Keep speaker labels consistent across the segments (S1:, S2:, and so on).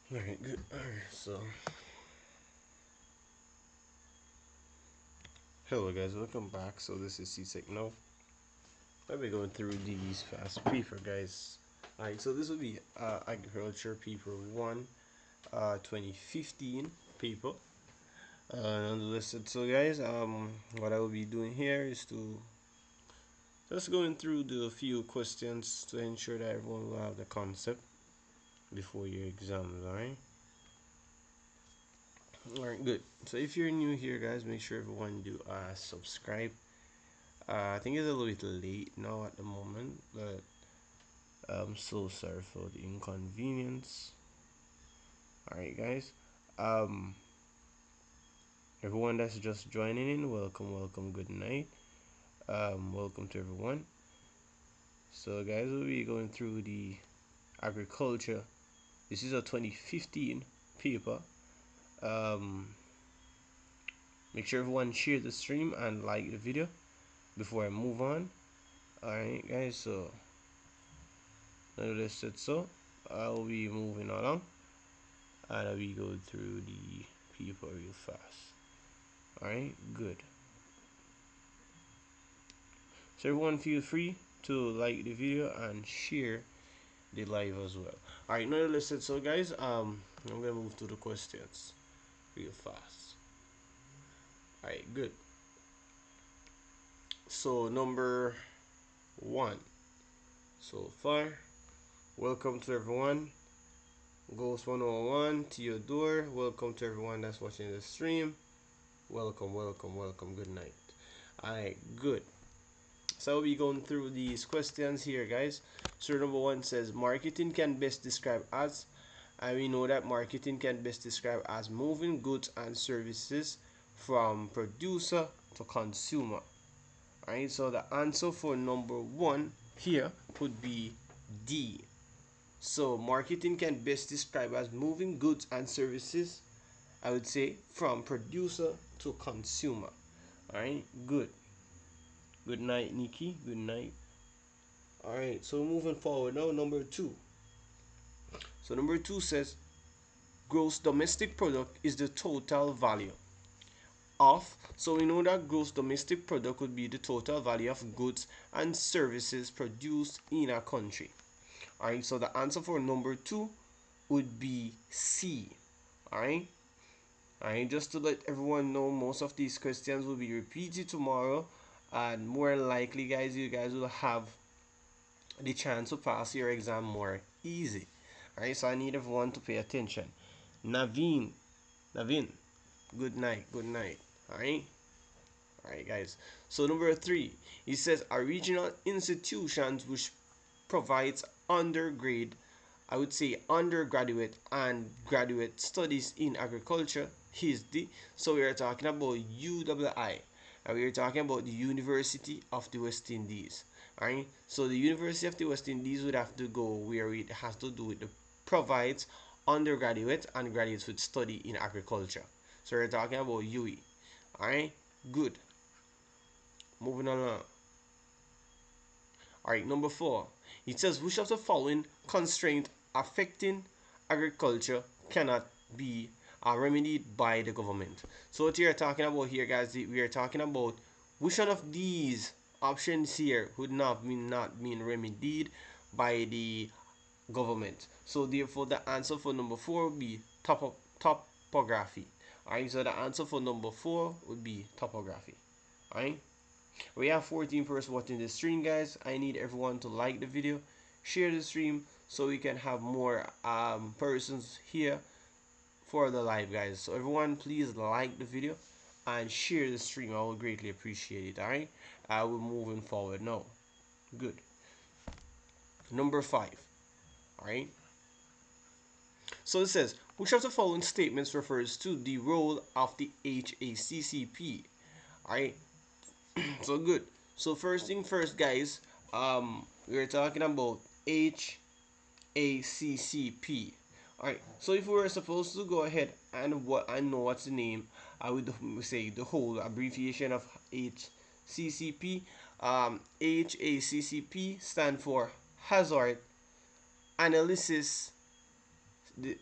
S1: Alright, good. Alright, so hello guys, welcome back. So this is CSEC now. I'll be going through these fast paper guys. Alright, so this will be agriculture paper 1, 2015 paper. Unlisted. So guys, what I will be doing here is to just going through the few questions to ensure that everyone will have the concept before your exams, alright? Alright, good. So if you're new here guys, make sure everyone do subscribe. I think it's a little bit late now at the moment, but I'm so sorry for the inconvenience. Alright, guys. Um, Everyone that's just joining in, welcome, welcome, good night. Welcome to everyone. So, guys, we'll be going through the agriculture. This is a 2015 paper. Um, Make sure everyone share the stream and like the video before I move on. Alright, guys, so now that I said so, I'll be moving along and we go through the people real fast. Alright, good. So everyone feel free to like the video and share the live as well. Alright, now listen. So guys, I'm gonna move to the questions real fast. Alright, good. So number one so far. Welcome to everyone. Ghost 101, Theodore. Welcome to everyone that's watching the stream. Welcome, welcome, welcome. Good night. Alright, good. So we'll be going through these questions here, guys. So number one says marketing can best describe as, and we know that marketing can best describe as moving goods and services from producer to consumer. Alright, so the answer for number one here would be D. So marketing can best describe as moving goods and services, I would say, from producer to consumer. Alright, good. Good night, Nikki. Good night. Alright, so moving forward now, number two. So number two says gross domestic product is the total value of, so we know that gross domestic product would be the total value of goods and services produced in a country. Alright, so the answer for number two would be C. Alright. Alright, just to let everyone know, most of these questions will be repeated tomorrow, and more likely guys, you guys will have the chance to pass your exam more easy. Alright, so I need everyone to pay attention. Naveen, good night, good night. Alright, alright, guys. So number three, it says a regional institutions which provides undergrad, I would say undergraduate and graduate studies in agriculture is the, so we are talking about UWI, and we are talking about the University of the West Indies. Alright, so the University of the West Indies would have to go where it has to do with the provides undergraduate and graduates with study in agriculture. So we're talking about UE. Alright, good. Moving on. Alright, number four. It says which of the following constraint affecting agriculture cannot be remedied by the government. So what we are talking about here, guys, we are talking about which one of these options here would not been remedied by the government. So therefore the answer for number four would be topography. Alright, so the answer for number four would be topography. Alright. We have 14 persons watching the stream, guys. I need everyone to like the video, share the stream, so we can have more persons here for the live, guys. So everyone, please like the video and share the stream. I will greatly appreciate it. All right, we're moving forward now. Good. Number five. All right. So it says, which of the following statements refers to the role of the HACCP? All right. So good. So first thing first, guys. We're talking about HACCP. Alright, so if we were supposed to go ahead and what I know what's the name, I would say the whole abbreviation of HCCP. HACCP stand for Hazard Analysis the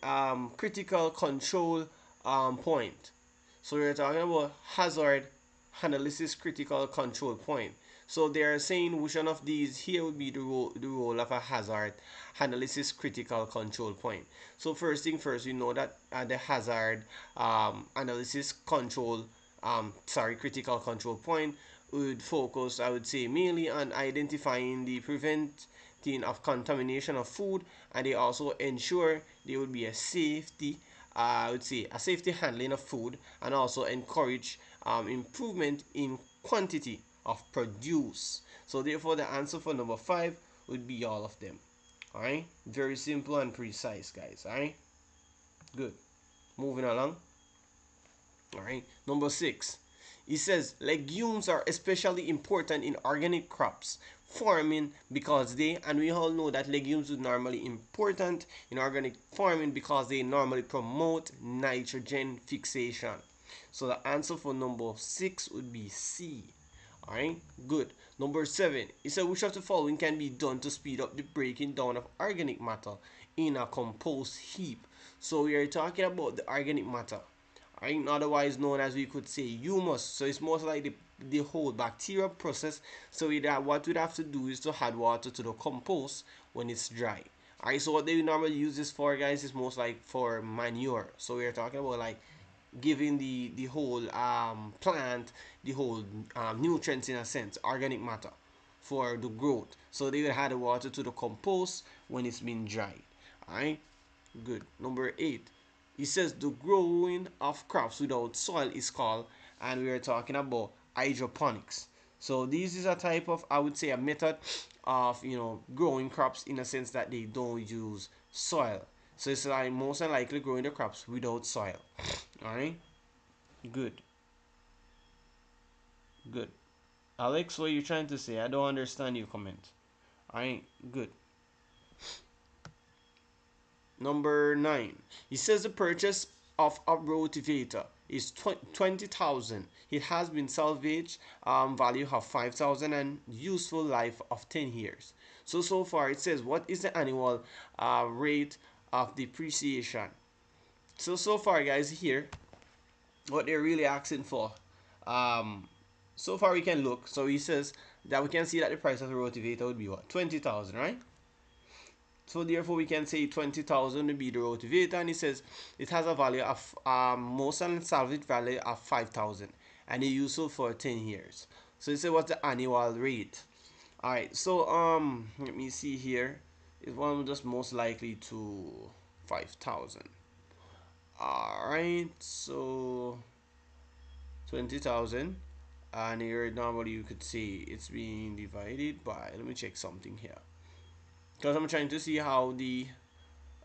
S1: critical control point. So we're talking about hazard analysis critical control point. So they are saying which one of these here would be the role of a hazard analysis critical control point. So first thing first, we know that the hazard analysis control, critical control point would focus, I would say, mainly on identifying the preventing of contamination of food, and they also ensure there would be a safety, I would say, a safety handling of food, and also encourage improvement in quantity of produce. So therefore, the answer for number 5 would be all of them. All right, very simple and precise, guys. All right, good. Moving along. All right, number 6. It says legumes are especially important in organic crops farming because they, and we all know that legumes are normally important in organic farming because they normally promote nitrogen fixation. So the answer for number 6 would be C. Alright, good. Number 7. It said which of the following can be done to speed up the breaking down of organic matter in a compost heap. So we are talking about the organic matter, right? Otherwise known as, we could say, humus. So it's most like the whole bacterial process. So what we'd have to do is to add water to the compost when it's dry. Alright, so what they normally use this for, guys, is most like for manure. So we're talking about like giving the whole plant the whole nutrients, in a sense, organic matter for the growth. So they will add the water to the compost when it's been dried. Alright, good. Number 8. It says the growing of crops without soil is called, and we are talking about hydroponics. So this is a type of, I would say, a method of growing crops in a sense that they don't use soil. So it's like most likely growing the crops without soil. Alright? Good. Good. Alex, what are you trying to say? I don't understand your comment. Alright, good. Number 9. It says the purchase of a rotavator is 20,000. It has been salvaged value of 5,000 and useful life of 10 years. So far it says what is the annual rate of depreciation. So far, guys, here what they're really asking for. So far we can look. So he says that we can see that the price of the rotavator would be what? 20,000, right? So therefore we can say 20,000 would be the rotavator, and it says it has a value of most and salvage value of 5,000 and it's useful for 10 years. So it says what's the annual rate. Alright, so let me see here. Is one just most likely to 5,000. Alright, so 20,000, and here normally you could see it's being divided by, let me check something here, because I'm trying to see how the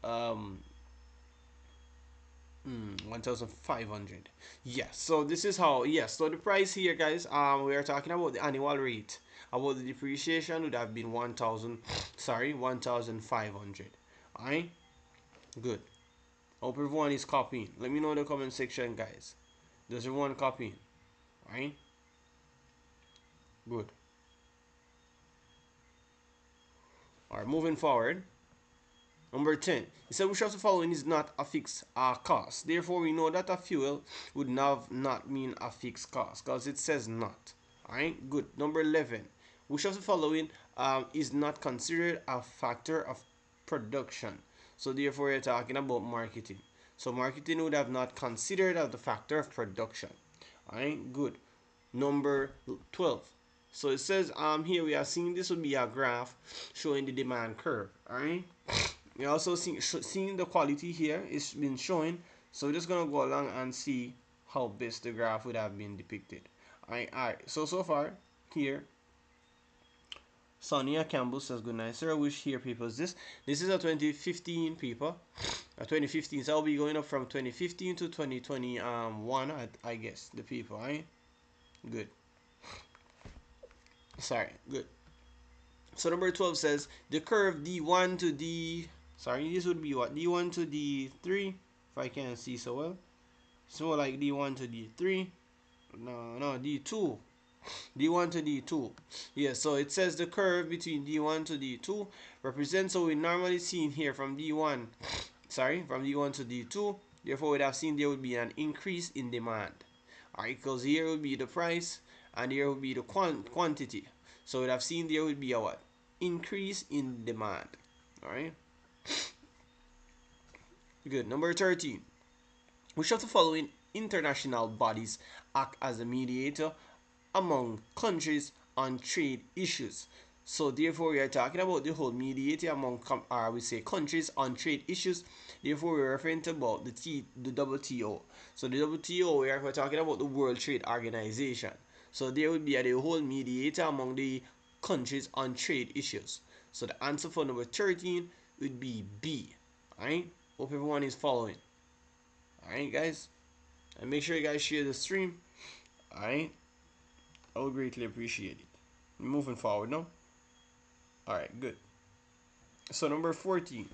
S1: 1,500. Yes, so this is how, yes, so the price here, guys, we are talking about the annual rate. About the depreciation would have been 1,500. Alright, good. Hope everyone is copying. Let me know in the comment section, guys. Does everyone copying? Alright, good. Alright, moving forward. Number 10. It said which of the following is not a fixed cost. Therefore, we know that a fuel would not mean a fixed cost because it says not. Alright, good. Number 11. Which of the following is not considered a factor of production. So therefore, we're talking about marketing. So marketing would have not considered as the factor of production. Alright, good. Number 12. So it says here we are seeing this would be a graph showing the demand curve. Alright. We're also seeing the quality here is been showing. So we're just gonna go along and see how best the graph would have been depicted. Alright. So far here, Sonia Campbell says good night, sir. I wish here people is this. This is a 2015 paper. 2015. So I'll be going up from 2015 to 2021. I guess the people. Right? Good. Sorry. Good. So number 12 says the curve D1 to D. Sorry, this would be what? D1 to D3. If I can't see so well. So like D1 to D3. No, D2. D1 to D2. Yeah, so it says the curve between D1 to D2 represents what we normally see in here from D1 from D1 to D2. Therefore, we'd have seen there would be an increase in demand. Alright, because here would be the price and here would be the quantity. So we'd have seen there would be a what? Increase in demand. Alright, good. Number 13. Which of the following international bodies act as a mediator among countries on trade issues? So therefore, we are talking about the whole mediator among, we say, countries on trade issues. Therefore, we're referring to about the WTO. So the WTO, we're talking about the World Trade Organization. So there would be a whole mediator among the countries on trade issues. So the answer for number 13 would be B. Alright, hope everyone is following. Alright, guys, and make sure you guys share the stream. Alright, I would greatly appreciate it. Moving forward now. Alright, good. So number 14,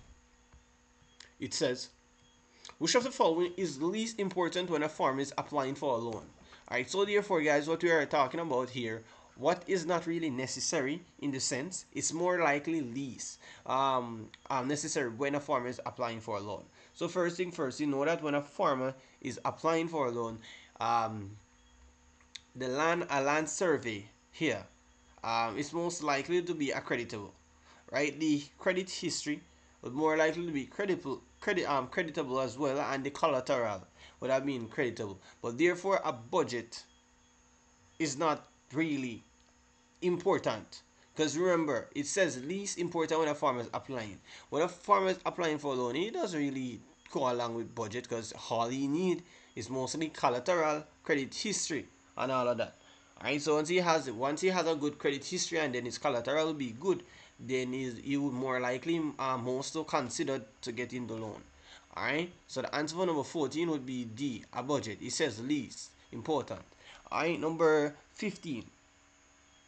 S1: it says, which of the following is least important when a farmer is applying for a loan? Alright, so therefore, guys, what we are talking about here, what is not really necessary in the sense, it's more likely least necessary when a farmer is applying for a loan. So first thing first, you know that when a farmer is applying for a loan, the land survey here is most likely to be accreditable, right? The credit history would more likely to be creditable as well, and the collateral would have been creditable. But therefore, a budget is not really important, because remember, it says least important when a farmer is applying. When a farmer is applying for a loan, he doesn't really go along with budget, because all he need is mostly collateral, credit history, and all of that. Alright, so once he has a good credit history and then his collateral will be good, then he would more likely most considered to get in the loan. Alright, so the answer for number 14 would be D, a budget. It says least important. Alright, number 15.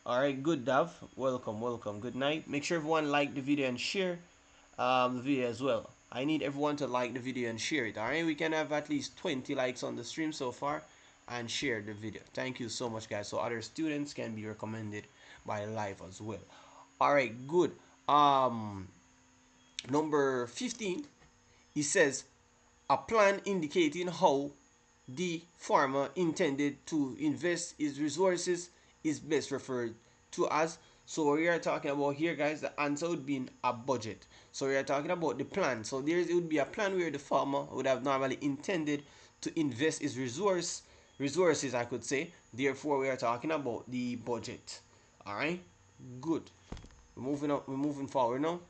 S1: Alright, good, Dav. Welcome, welcome. Good night. Make sure everyone like the video and share the video as well. I need everyone to like the video and share it. Alright, we can have at least 20 likes on the stream so far, and share the video. Thank you so much, guys, so other students can be recommended by live as well. Alright, good. Number 15, it says a plan indicating how the farmer intended to invest his resources is best referred to as. So we are talking about here, guys, the answer would be a budget. So we are talking about the plan. So it would be a plan where the farmer would have normally intended to invest his resources, I could say. Therefore, we are talking about the budget. Alright, good. We're moving forward now.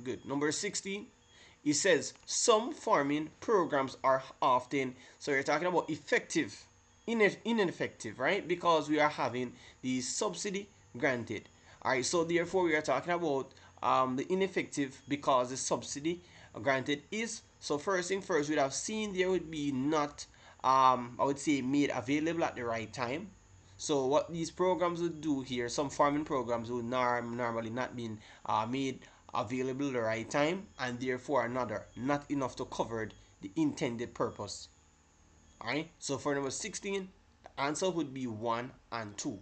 S1: Good. Number 16, it says some farming programs are often, so you're talking about effective, ineffective, right? Because we are having the subsidy granted. Alright, so therefore we are talking about the ineffective because the subsidy granted is. So first thing first, we'd have seen there would be not I would say made available at the right time. So what these programs would do here, some farming programs would normally not be made available at the right time, and therefore another not enough to cover the intended purpose. Alright, so for number 16, the answer would be 1 and 2.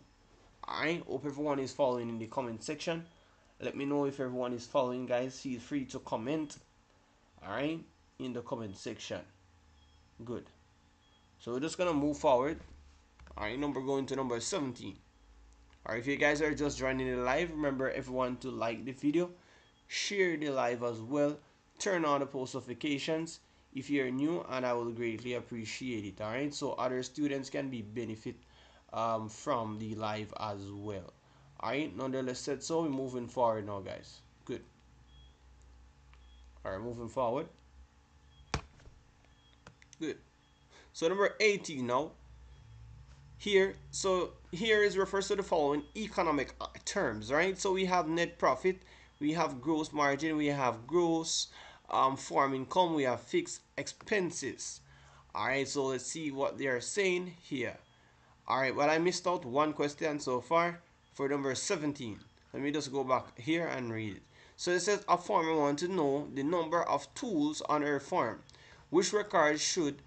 S1: Alright, hope everyone is following in the comment section. Let me know if everyone is following, guys. Feel free to comment, alright, in the comment section. Good. So we're just gonna move forward. Alright, going to number 17. Alright, if you guys are just joining the live, remember everyone to like the video, share the live as well, turn on the post notifications if you're new, and I will greatly appreciate it. Alright, so other students can be benefit from the live as well. Alright, nonetheless said, so we're moving forward now, guys. Good. Alright, moving forward. Good. So number 18 now. Here is refers to the following economic terms, right? So we have net profit, we have gross margin, we have gross farm income, we have fixed expenses. All right, so let's see what they are saying here. All right, well, I missed out one question so far for number 17. Let me just go back here and read it. So it says a farmer wants to know the number of tools on her farm. Which records should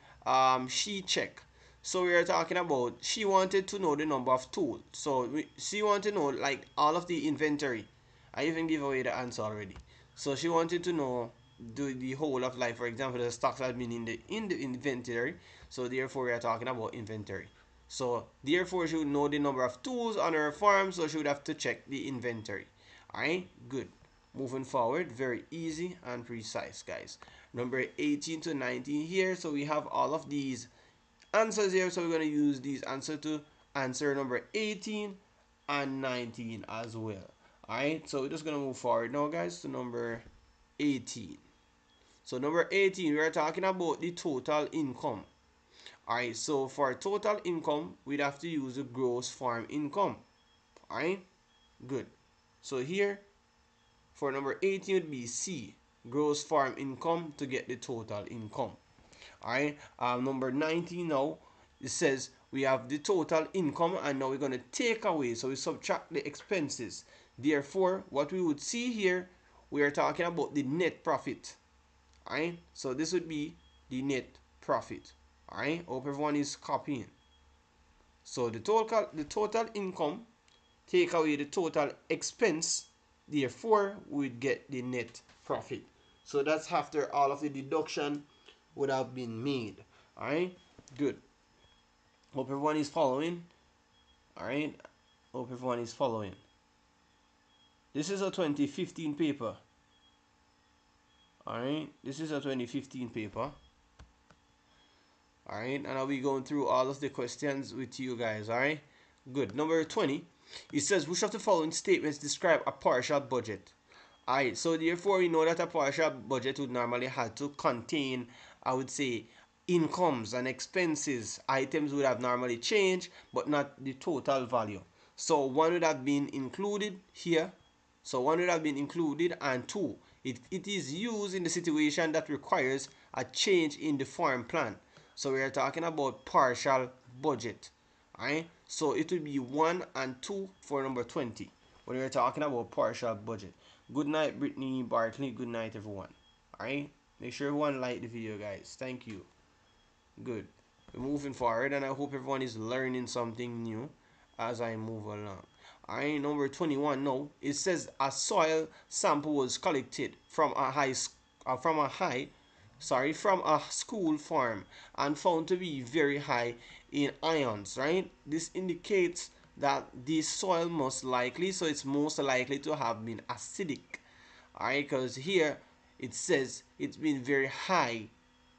S1: she check? So we are talking about she wanted to know the number of tools. So she wanted to know like all of the inventory. I even give away the answer already. So she wanted to know the whole of life. For example, the stocks have been in the inventory, so therefore we are talking about inventory. So therefore she would know the number of tools on her farm, so she would have to check the inventory. Alright, good. Moving forward, very easy and precise, guys. Number 18 to 19 here, so we have all of these answers here, so we're going to use these answers to answer number 18 and 19 as well. Alright, so we're just going to move forward now, guys, to number 18. So number 18, we are talking about the total income. Alright, so for total income, we'd have to use the gross farm income. Alright, good. So here, for number 18 would be C, gross farm income, to get the total income. Alright, number 19 now, it says we have the total income, and now we're going to take away, so we subtract the expenses. Therefore, what we would see here, we are talking about the net profit. Alright, so this would be the net profit. Alright, hope everyone is copying. So the total income, take away the total expense, therefore we'd get the net profit. So that's after all of the deduction would have been made. Alright, good. Hope everyone is following. Alright, hope everyone is following. This is a 2015 paper. Alright, this is a 2015 paper. Alright, and I'll be going through all of the questions with you guys. Alright, good. Number 20, it says, which of the following statements describe a partial budget? Alright, so therefore we know that a partial budget would normally have to contain, I would say, incomes and expenses. Items would have normally changed, but not the total value. So one would have been included here. So one would have been included, and two, it is used in the situation that requires a change in the farm plan. So we are talking about partial budget. Alright, so it would be 1 and 2 for number 20 when we're talking about partial budget. Good night, Brittany Barkley. Good night, everyone. Alright, make sure everyone like the video, guys. Thank you. Good. We're moving forward, and I hope everyone is learning something new as I move along. Alright, number 21 now, it says a soil sample was collected from a school farm and found to be very high in ions, right? This indicates that this soil most likely, so it's most likely to have been acidic. Alright, because here it says it's been very high,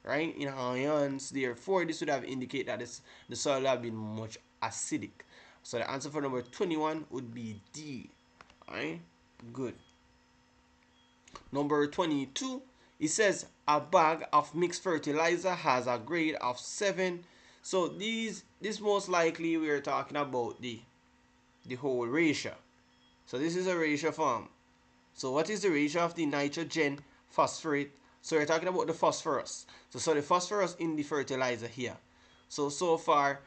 S1: right, in ions. Therefore, this would have indicated that the soil have been much acidic. So the answer for number 21 would be D. Alright, good. Number 22, it says a bag of mixed fertilizer has a grade of 7. So this most likely we are talking about the whole ratio. So this is a ratio form. So what is the ratio of the nitrogen phosphorate? So we're talking about the phosphorus. So the phosphorus in the fertilizer here. So far,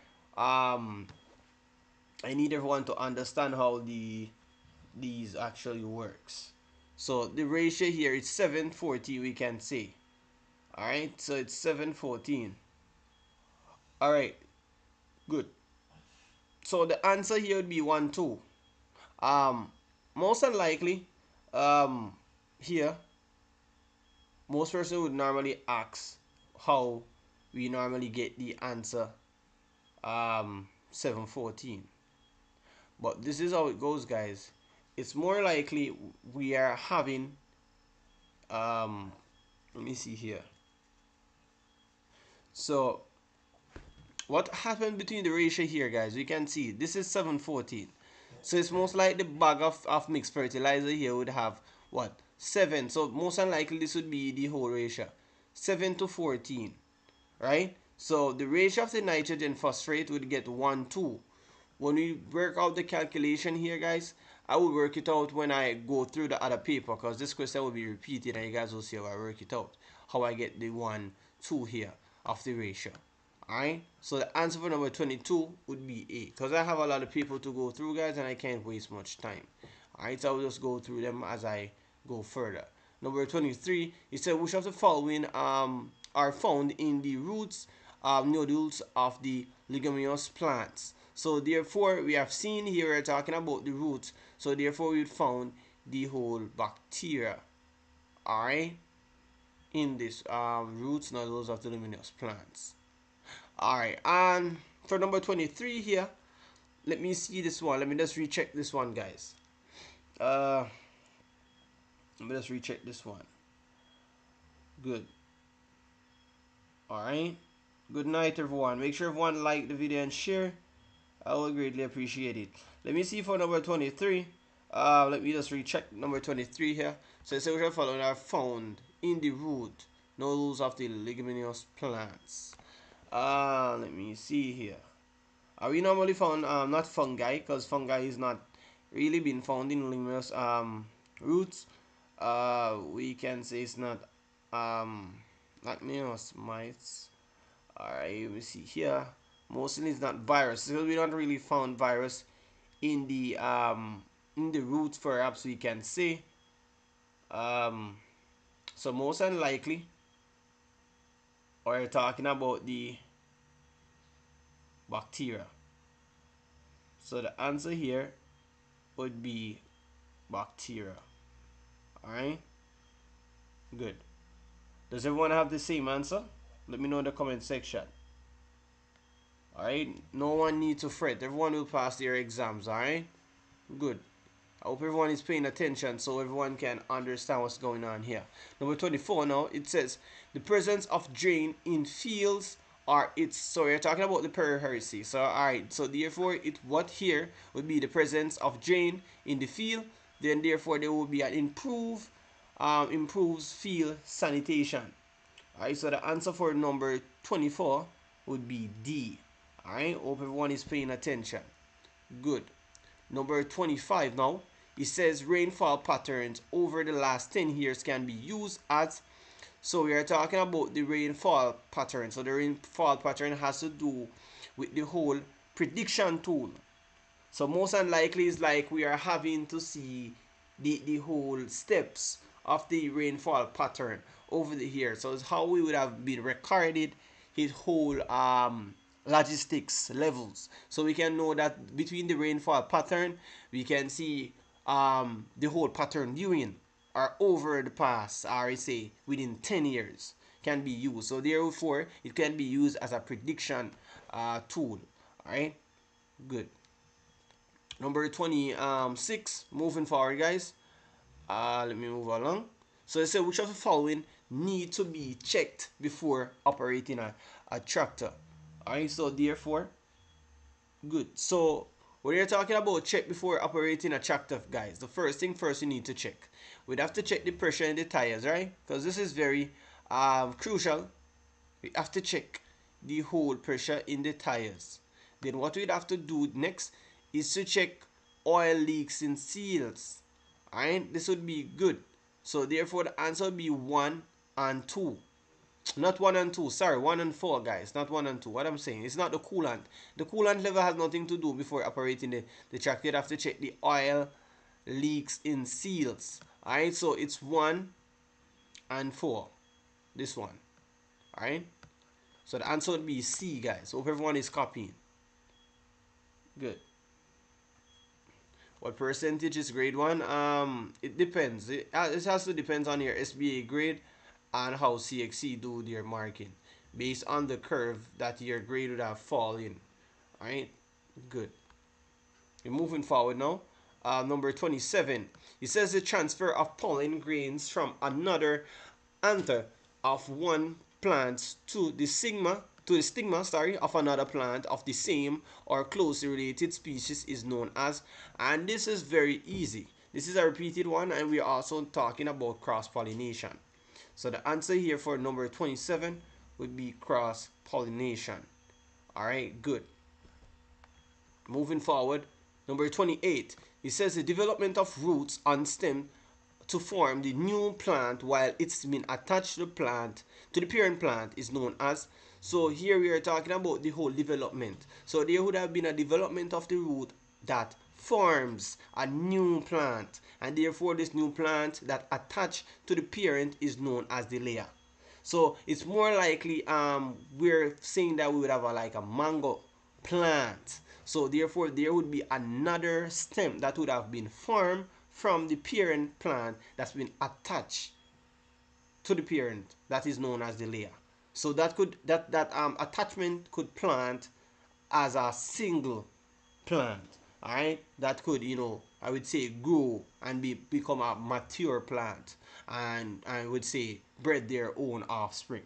S1: I need everyone to understand how these actually works. So the ratio here is 7:40, we can say. Alright, so it's 7:14. Alright, good. So the answer here would be 1, 2. Most unlikely, here, most person would normally ask how we normally get the answer 7:14. But this is how it goes, guys. It's more likely we are having let me see here. So what happened between the ratio here, guys? We can see this is 7:14. So it's most likely the bag of mixed fertilizer here would have what? 7. So most unlikely this would be the whole ratio. 7 to 14. Right? So the ratio of the nitrogen phosphate would get 1, 2. When we work out the calculation here, guys, I will work it out when I go through the other paper, because this question will be repeated and you guys will see how I work it out, how I get the 1, 2 here of the ratio. Alright, so the answer for number 22 would be A, because I have a lot of people to go through, guys, and I can't waste much time. Alright, so I'll just go through them as I go further. Number 23, it said which of the following are found in the roots nodules of the leguminous plants. So therefore we have seen here we're talking about the roots, so therefore we found the whole bacteria. Alright, in this roots, nodules of the leguminous plants. Alright, and for number 23 here, let me see this one. Let me just recheck this one, guys. Let me just recheck this one. Good. Alright. Good night, everyone. Make sure everyone like the video and share. I will greatly appreciate it. Let me see for number 23. Let me just recheck number 23 here. So it says which following are found in the root nodules of the leguminous plants. Let me see here. Are we normally found not fungi, because fungi is not really been found in leguminous roots. We can say it's not leguminous mites. Alright, we see here. Mostly it's not virus. So we don't really found virus in the roots, perhaps we can say. So most unlikely we're talking about the bacteria. So the answer here would be bacteria. Alright? Good. Does everyone have the same answer? Let me know in the comment section. Alright? No one needs to fret. Everyone will pass their exams. Alright? Good. I hope everyone is paying attention so everyone can understand what's going on here. Number 24 now, it says the presence of drain in fields or its, so we're talking about the periheresy. So alright, so therefore what here would be the presence of drain in the field, then therefore there will be an improves field sanitation. Alright, so the answer for number 24 would be D. Alright, hope everyone is paying attention. Good. Number 25 now, it says rainfall patterns over the last 10 years can be used as, so we are talking about the rainfall pattern. So the rainfall pattern has to do with the whole prediction tool. So most unlikely is like we are having to see the whole steps of the rainfall pattern over the year. So it's how we would have been recorded his whole logistics levels. So we can know that between the rainfall pattern, we can see the whole pattern viewing or over the past, or say within 10 years can be used. So therefore, it can be used as a prediction tool. Alright, good. Number 26, moving forward, guys. Let me move along. So it said which of the following need to be checked before operating a tractor. Alright, so therefore, good. So when you're talking about check before operating a tractor, guys, the first thing first you need to check. We'd have to check the pressure in the tires, right? Because this is very crucial. We have to check the whole pressure in the tires. Then what we'd have to do next is to check oil leaks in seals. Alright, this would be good. So therefore the answer would be 1 and 2. Not 1 and 2, sorry, 1 and 4, guys, not 1 and 2. What I'm saying, it's not the coolant. The coolant level has nothing to do before operating the tractor. You'd have to check the oil leaks in seals. Alright, so it's 1 and 4. This one. Alright, so the answer would be C, guys. Hope everyone is copying. Good. What percentage is grade 1? It depends. It has to depend on your SBA grade and how CXC do their marking based on the curve that your grade would have fallen. Alright, good. We're moving forward now. Number 27. It says the transfer of pollen grains from another anther of one plant to the stigma of another plant of the same or closely related species is known as, and this is very easy. This is a repeated one, and we are also talking about cross-pollination. So the answer here for number 27 would be cross-pollination. Alright, good. Moving forward, number 28. It says the development of roots on stem to form the new plant while it's been attached to the parent plant is known as. So here we are talking about the whole development. So there would have been a development of the root that forms a new plant, and therefore this new plant that attached to the parent is known as the layer. So it's more likely we're saying that we would have like a mango plant. So therefore there would be another stem that would have been formed from the parent plant that's been attached to the parent that is known as the layer. So that attachment could plant as a single plant, all right, that could, I would say, grow and become a mature plant, and I would say bred their own offspring.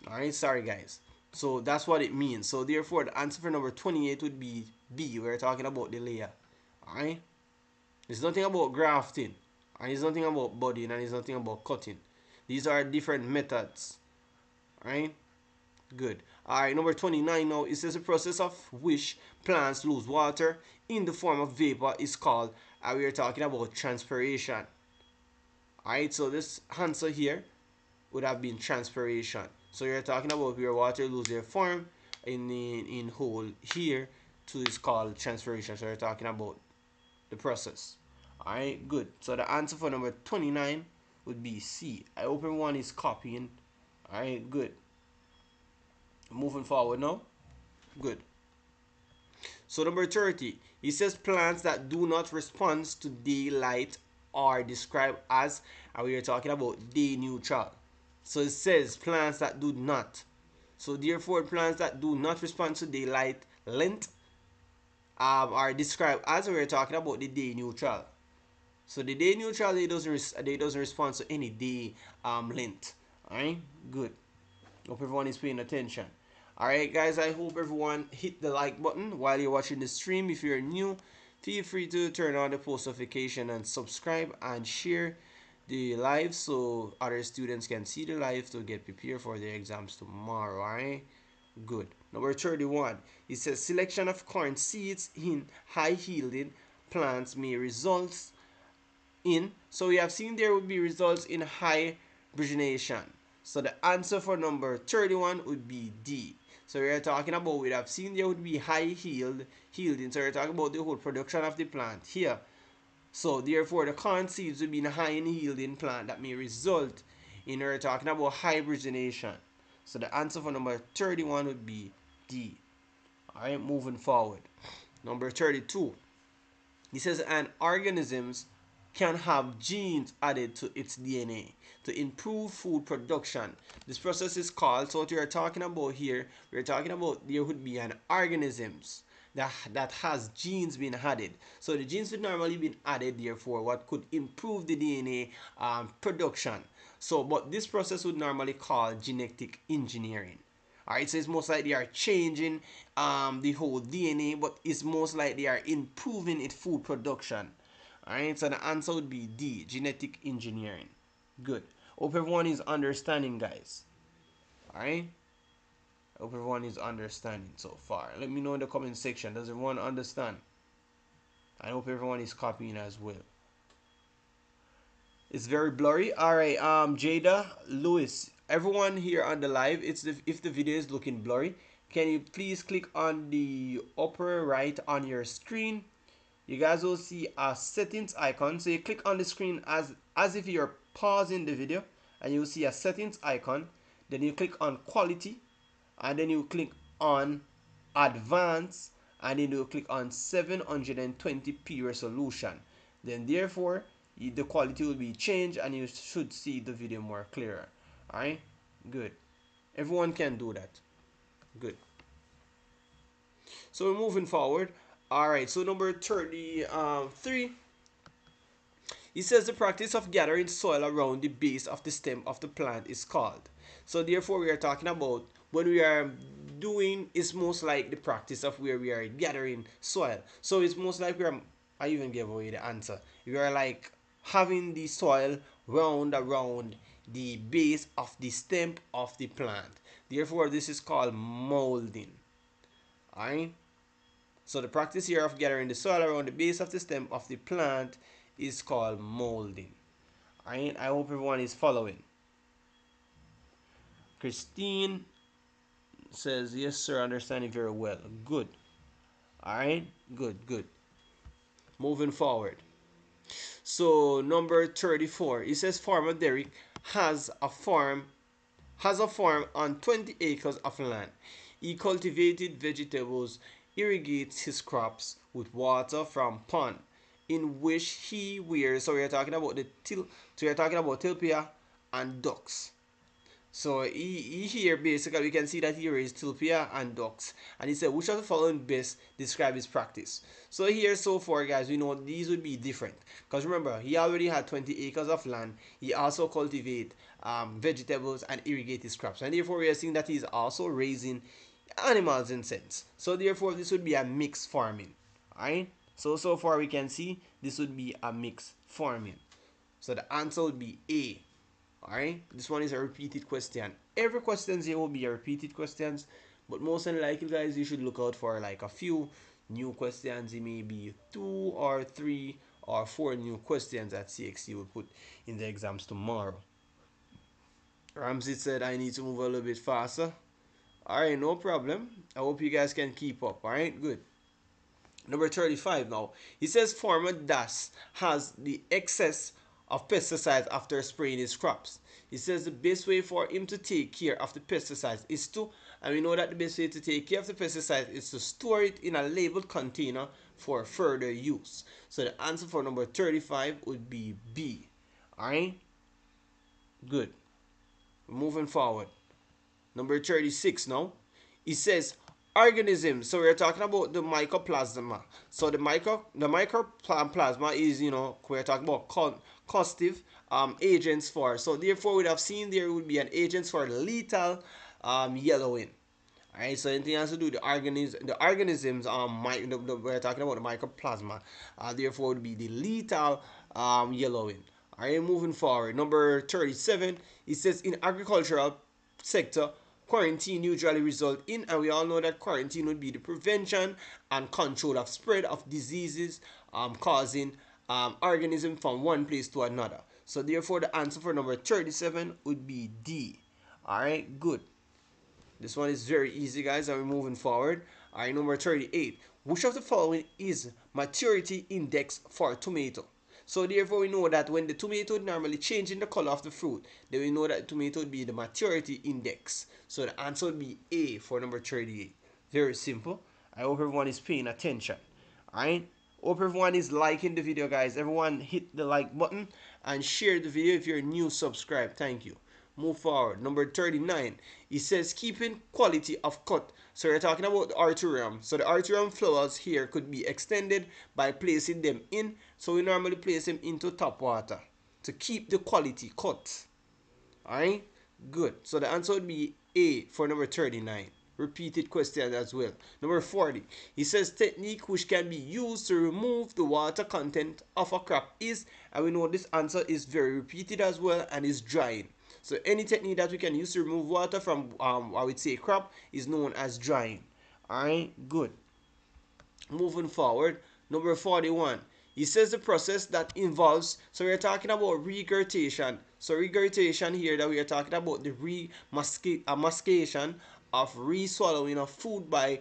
S1: All right, sorry guys. So that's what it means. So therefore the answer for number 28 would be B. We're talking about the layer. All right, it's nothing about grafting, and it's nothing about budding, and it's nothing about cutting. These are different methods. All right, good. All right, number 29 now. It says the process of which plants lose water in the form of vapor is called, we are talking about transpiration. All right, so this answer here would have been transpiration. So you're talking about where water loses their form in whole here to is called transpiration. So you're talking about the process. All right, good. So the answer for number 29 would be C. I hope everyone is copying. All right, good. Moving forward now. Good. So number 30, it says plants that do not respond to daylight are described as, and we are talking about day neutral. So it says plants that do not. So therefore, plants that do not respond to daylight length are described as, we are talking about the day neutral. So the day neutral, they doesn't respond to any day length. All right, good. Hope everyone is paying attention. Alright guys, I hope everyone hit the like button while you're watching the stream. If you're new, feel free to turn on the post notification and subscribe and share the live so other students can see the live to get prepared for their exams tomorrow. Alright, good. Number 31, it says selection of corn seeds in high yielding plants may result in, so we have seen there would be results in high hybridization. So the answer for number 31 would be D. So we are talking about, we have seen there would be high yielding. So we're talking about the whole production of the plant here. So therefore the corn seeds would be in a high yielding plant that may result in, we're talking about hybridization. So the answer for number 31 would be D. Alright, moving forward. Number 32. It says an organisms can have genes added to its DNA to improve food production. This process is called, so what we are talking about here, we are talking about there would be an organisms that has genes being added. So the genes would normally be added, therefore what could improve the DNA production. So but this process would normally call genetic engineering. Alright, so it's most likely they are changing the whole DNA, but it's most likely they are improving its food production. Alright, so the answer would be D, genetic engineering. Good. Hope everyone is understanding, guys. Alright? Hope everyone is understanding so far. Let me know in the comment section. Does everyone understand? I hope everyone is copying as well. It's very blurry. Alright, Jada, Lewis, everyone here on the live, if the video is looking blurry, can you please click on the upper right on your screen? You guys will see a settings icon. So you click on the screen as if you're pausing the video, and you'll see a settings icon. Then you click on quality, and then you click on advanced, and then you click on 720p resolution. Then therefore the quality will be changed and you should see the video more clearer. Alright, good. Everyone can do that. Good. So we're moving forward. Alright, so number 33, it says the practice of gathering soil around the base of the stem of the plant is called. So therefore we are talking about when we are doing, it's most like the practice of where we are gathering soil. So it's most like I even gave away the answer. We are like having the soil round around the base of the stem of the plant. Therefore this is called molding. Alright, so the practice here of gathering the soil around the base of the stem of the plant is called molding. Alright, I hope everyone is following. Christine says yes sir, understanding very well. Good. Alright, good. Moving forward. So number 34, it says farmer Derek has a farm on 20 acres of land. He cultivated vegetables, irrigates his crops with water from pond in which he wears. So we are talking about tilapia and ducks. So here basically we can see that here is tilapia and ducks, and he said which of the following best describe his practice. So here so far guys, we know these would be different because remember he already had 20 acres of land. He also cultivate vegetables and irrigate his crops, and therefore we are seeing that he's also raising animals in sense. So therefore this would be a mixed farming. Alright, so far we can see this would be a mixed farming. So the answer would be A. Alright, this one is a repeated question. Every questions here will be a repeated questions, but most likely guys you should look out for like a few new questions. It may be 2 or 3 or 4 new questions that CXC will put in the exams tomorrow. Ramsey said I need to move a little bit faster. Alright, no problem. I hope you guys can keep up. Alright, good. Number 35 now. He says farmer Das has the excess of pesticides after spraying his crops. He says the best way for him to take care of the pesticides is to, and we know that the best way to take care of the pesticides is to store it in a labeled container for further use. So the answer for number 35 would be B. Alright? Good. Moving forward. Number 36 now. It says organisms. So we're talking about the mycoplasma. So the mycoplasma is, we're talking about causative agents for. So therefore we'd have seen there would be an agents for lethal yellowing. Alright, so anything has to do with the organisms, we're talking about the mycoplasma, therefore would be the lethal yellowing. Alright, moving forward. Number 37, it says in agricultural sector, quarantine usually result in, and we all know that quarantine would be the prevention and control of spread of diseases causing organism from one place to another. So therefore the answer for number 37 would be D. Alright, good. This one is very easy, guys, and we're moving forward. Alright, number 38. Which of the following is maturity index for tomato? So therefore we know that when the tomato would normally change in the color of the fruit, then we know that tomato would be the maturity index. So the answer would be A for number 38. Very simple. I hope everyone is paying attention. Alright? Hope everyone is liking the video, guys. Everyone hit the like button and share the video. If you're new, subscribe. Thank you. Move forward. Number 39. It says keeping quality of cut. So we're talking about the arterium. So the arterium flowers here could be extended by placing them in. So we normally place them into tap water to keep the quality cut. Alright? Good. So the answer would be A for number 39. Repeated question as well. Number 40. It says technique which can be used to remove the water content of a crop is, and we know this answer is very repeated as well, and is drying. So any technique that we can use to remove water from, I would say, crop is known as drying. Alright, good. Moving forward, number 41. It says the process that involves, so we're talking about regurgitation. So regurgitation here that we are talking about the mastication of re-swallowing of food by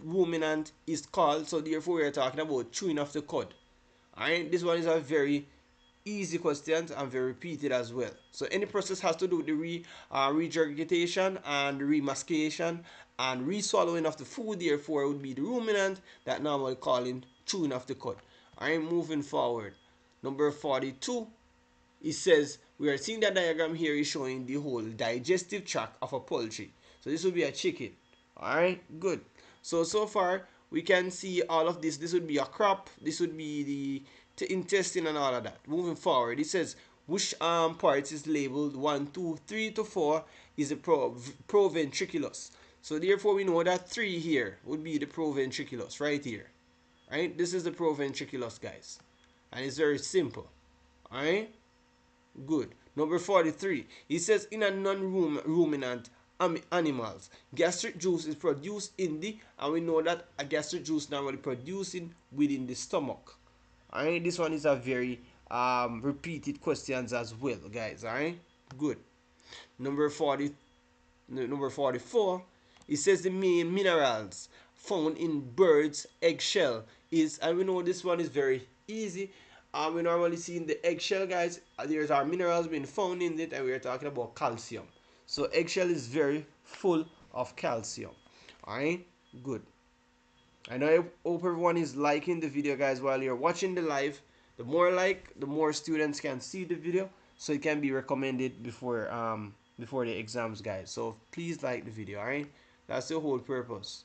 S1: ruminant is called, so therefore we are talking about chewing of the cud. Alright, this one is a very easy question and very repeated as well. So any process has to do with the regurgitation and remascation and re-swallowing of the food, therefore it would be the ruminant that normally calling chewing of the cud. I'm moving forward. Number 42, it says we are seeing that diagram here is showing the whole digestive tract of a poultry. So this would be a chicken. Alright, good. So far we can see all of this. This would be a crop. This would be the intestine and all of that. Moving forward, it says which part is labeled 1, 2, 3 to 4 is the proventriculus. So therefore we know that 3 here would be the proventriculus right here. Right? This is the proventriculus, guys. And it's very simple. Alright? Good. Number 43. It says in a non-ruminant animals, gastric juice is produced in the, and we know that a gastric juice normally producing within the stomach. Alright, this one is a very repeated questions as well, guys. Alright, good. Number 44, it says the main minerals found in birds' eggshell is, and we know this one is very easy. We normally see in the eggshell, guys, there's our minerals being found in it, and we are talking about calcium. So eggshell is very full of calcium. Alright, good. And I hope everyone is liking the video, guys, while you're watching the live. The more like, the more students can see the video. so it can be recommended before the exams, guys. So please like the video, all right? That's the whole purpose,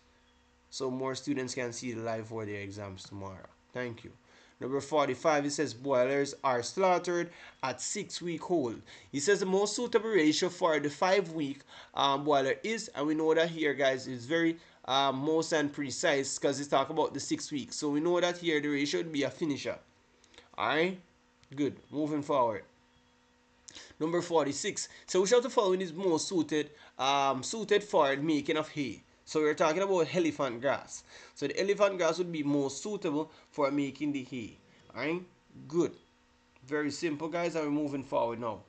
S1: so more students can see the live for their exams tomorrow. Thank you. Number 45, it says boilers are slaughtered at 6 week old. It says the most suitable ratio for the 5 week boiler is, and we know that here, guys, is very most and precise because it's talk about the 6 weeks. So we know that here the ratio would be a finisher. Alright, good. Moving forward. Number 46. So which of the following is most suited for the making of hay? So we're talking about elephant grass. So the elephant grass would be most suitable for making the hay. Alright? Good. Very simple, guys, and we're moving forward now.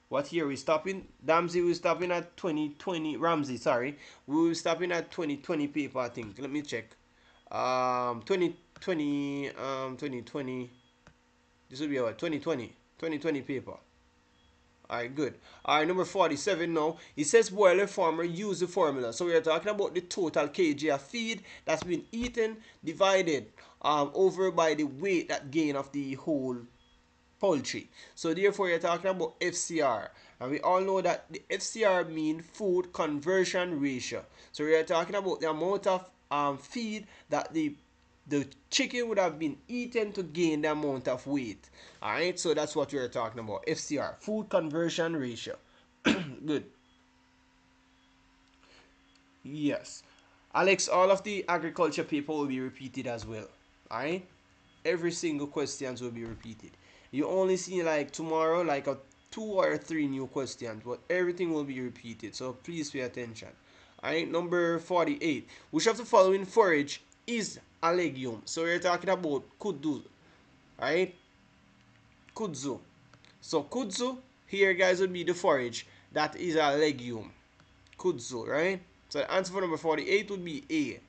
S1: What here we stopping? Damsey, we're stopping at 2020. Ramsey, sorry. We were stopping at 2020 paper, I think. Let me check. 2020. This would be our 2020 paper. Alright, good. Alright, number 47 now. It says boiler farmer use the formula. So we are talking about the total kg of feed that's been eaten divided over by the weight that gain of the whole poultry. So therefore you're talking about FCR. And we all know that the FCR means food conversion ratio. So we are talking about the amount of feed that the chicken would have been eaten to gain the amount of weight. Alright, so that's what we're talking about. FCR, food conversion ratio. Good. Yes. Alex, all of the agriculture paper will be repeated as well. Alright? Every single questions will be repeated. You only see like tomorrow like a 2 or 3 new questions, but everything will be repeated. So please pay attention. Alright, number 48. Which of the following forage is a legume? So we're talking about kudzu. Alright? Kudzu. So kudzu here, guys, would be the forage that is a legume. Kudzu, right? So the answer for number 48 would be A.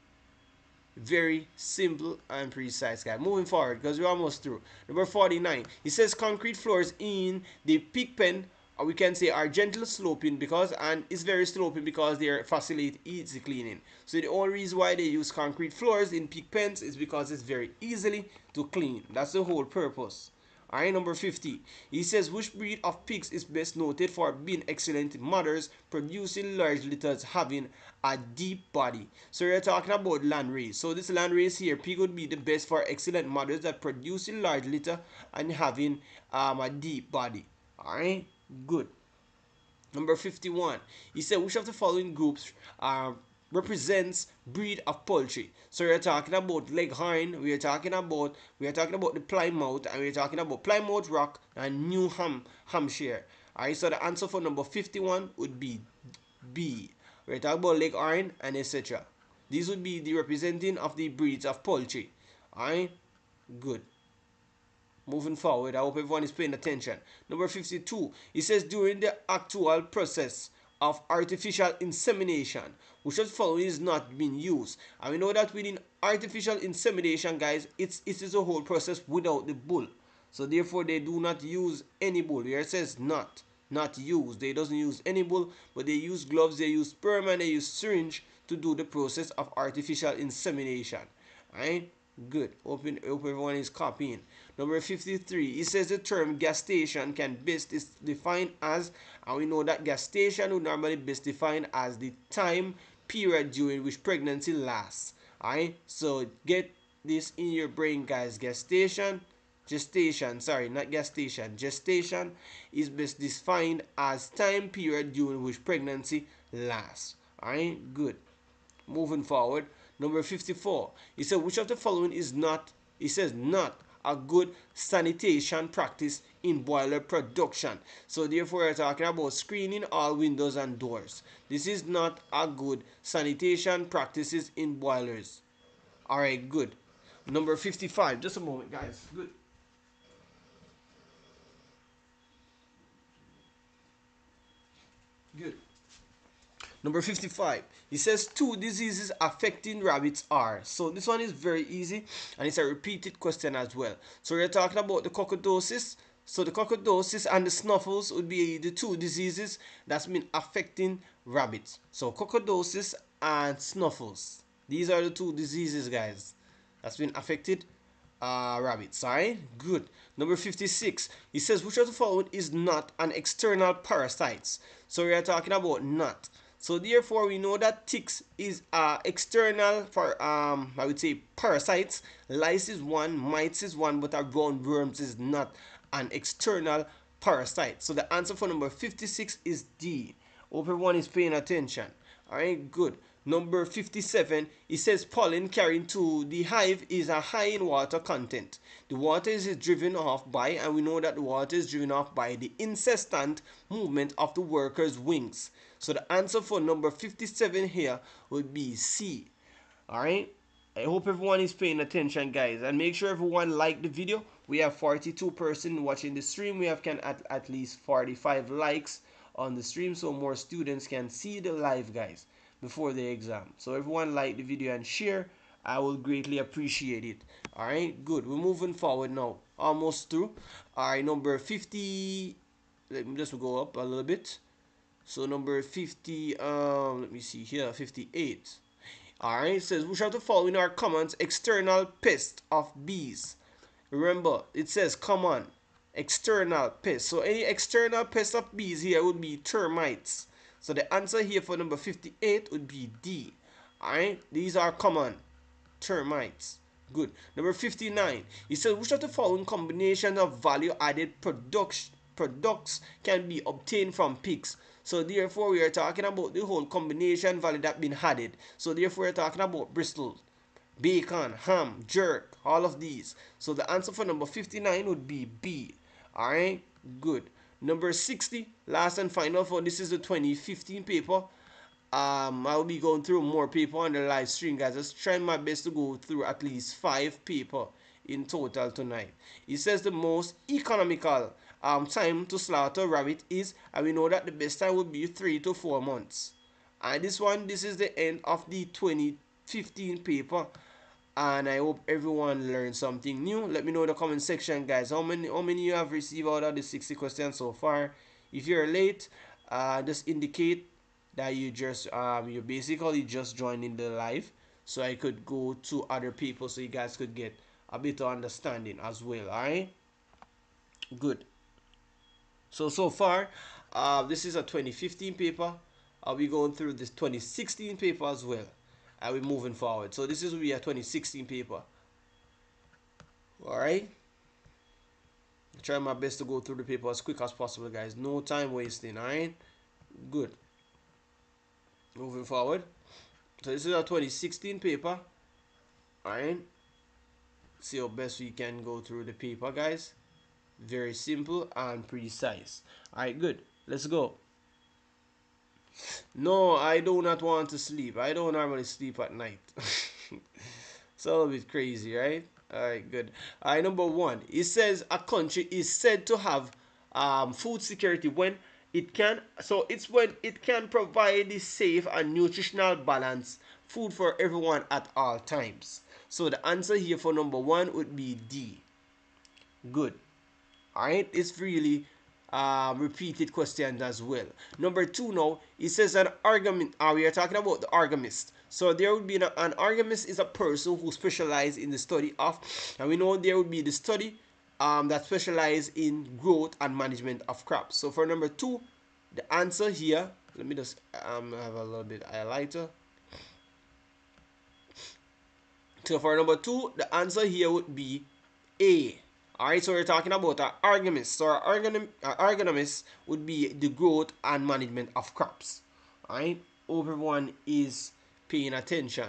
S1: Very simple and precise, guys. Moving forward, because we're almost through. Number 49. It says concrete floors in the pig pen, or we can say, are gentle sloping because, and it's very sloping because they facilitate easy cleaning. So the only reason why they use concrete floors in pig pens is because it's very easily to clean. That's the whole purpose. Alright, number 50. He says, which breed of pigs is best noted for being excellent mothers, producing large litters, having a deep body? So we're talking about landrace. So this landrace here, pig would be the best for excellent mothers that producing large litter and having a deep body. Alright, good. Number 51. He said, which of the following groups represents breed of poultry? So we're talking about Leghorn, we are talking about the Plymouth, and we're talking about Plymouth Rock and New Hampshire. Alright, so the answer for number 51 would be B. We're talking about Leghorn and etc. These would be the representing of the breeds of poultry. Alright, good. Moving forward, I hope everyone is paying attention. Number 52, it says during the actual process of artificial insemination, which of the following is not being used? And we know that within artificial insemination, guys, it is a whole process without the bull. So therefore, they do not use any bull. Here it says not use. They doesn't use any bull, but they use gloves, they use sperm, and they use syringe to do the process of artificial insemination. Alright? Good. Hope everyone is copying. Number 53. It says the term gestation can best is defined as, and we know that gestation would normally best defined as the time period during which pregnancy lasts. Alright? So get this in your brain, guys. Gestation is best defined as time period during which pregnancy lasts. Alright? Good. Moving forward. Number 54. It says, which of the following is not, it says not a good sanitation practice in boiler production. So therefore we're talking about screening all windows and doors. This is not a good sanitation practices in boilers. Alright, good. Number 55. Just a moment, guys. Good. Good. Number 55. It says 2 diseases affecting rabbits are. So this one is very easy and it's a repeated question as well. So we're talking about the coccidiosis. So the coccidiosis and the snuffles would be the 2 diseases that's been affecting rabbits. So coccidiosis and snuffles. These are the 2 diseases, guys, that's been affected rabbits. Alright, good. Number 56, it says which of the following is not an external parasite? So we are talking about not. So therefore we know that ticks is external for I would say parasites. Lice is one, mites is one, but our roundworms is not an external parasite. So the answer for number 56 is D. Hope everyone is paying attention. Alright, good. Number 57, it says pollen carrying to the hive is a high in water content. The water is driven off by, and we know that the water is driven off by the incessant movement of the worker's wings. So the answer for number 57 here would be C. Alright, I hope everyone is paying attention, guys, and make sure everyone like the video. We have 42 persons watching the stream. We have at least 45 likes on the stream, so more students can see the live, guys, before the exam. So everyone like the video and share. I will greatly appreciate it. Alright, good. We're moving forward now. Almost through. Alright, number 50. Let me just go up a little bit. So number 50, let me see here, 58. Alright, it says, which of the following are common external pests of bees? Remember, it says common external pests. So any external pest of bees here would be termites. So the answer here for number 58 would be D. Alright, these are common termites. Good. Number 59, it says which of the following combination of value added products can be obtained from pigs? So therefore we are talking about the whole combination value that been added. So therefore we are talking about Bristol, bacon, ham, jerk, all of these. So the answer for number 59 would be B. Alright, good. Number 60, last and final for this is the 2015 paper. I'll be going through more people on the live stream, guys. Just trying my best to go through at least 5 people in total tonight. It says the most economical time to slaughter rabbit is, and we know that the best time would be 3 to 4 months. And this is the end of the 2015 paper. And I hope everyone learned something new. Let me know in the comment section, guys, how many you have received out of the 60 questions so far. If you're late, just indicate that you basically just joined in the live, so I could go to other people so you guys could get a bit of understanding as well. Alright, good. So far this is a 2015 paper. I'll be going through this 2016 paper as well. We're moving forward, so this is a 2016 paper. Alright, try my best to go through the paper as quick as possible, guys. No time wasting. Alright, good. Moving forward, so this is a 2016 paper. Alright, see how best we can go through the paper, guys. Very simple and precise. Alright, good. Let's go. No, I do not want to sleep. I don't normally sleep at night. It's a little bit crazy, right? Alright, good. Alright, number 1. It says a country is said to have food security when it can, so it's when it can provide the safe and nutritional balanced food for everyone at all times. So the answer here for number 1 would be D. Good. Alright, it's really repeated questions as well. Number 2 now, it says an argument. We are talking about the argamist. So there would be an argamist is a person who specializes in the study of, and we know there would be the study that specialize in growth and management of crops. So for number 2, the answer here, let me just have a little bit highlighter. So for number 2, the answer here would be A. Alright, so we're talking about our argamist. So our argamist would be the growth and management of crops. Alright, hope everyone is paying attention.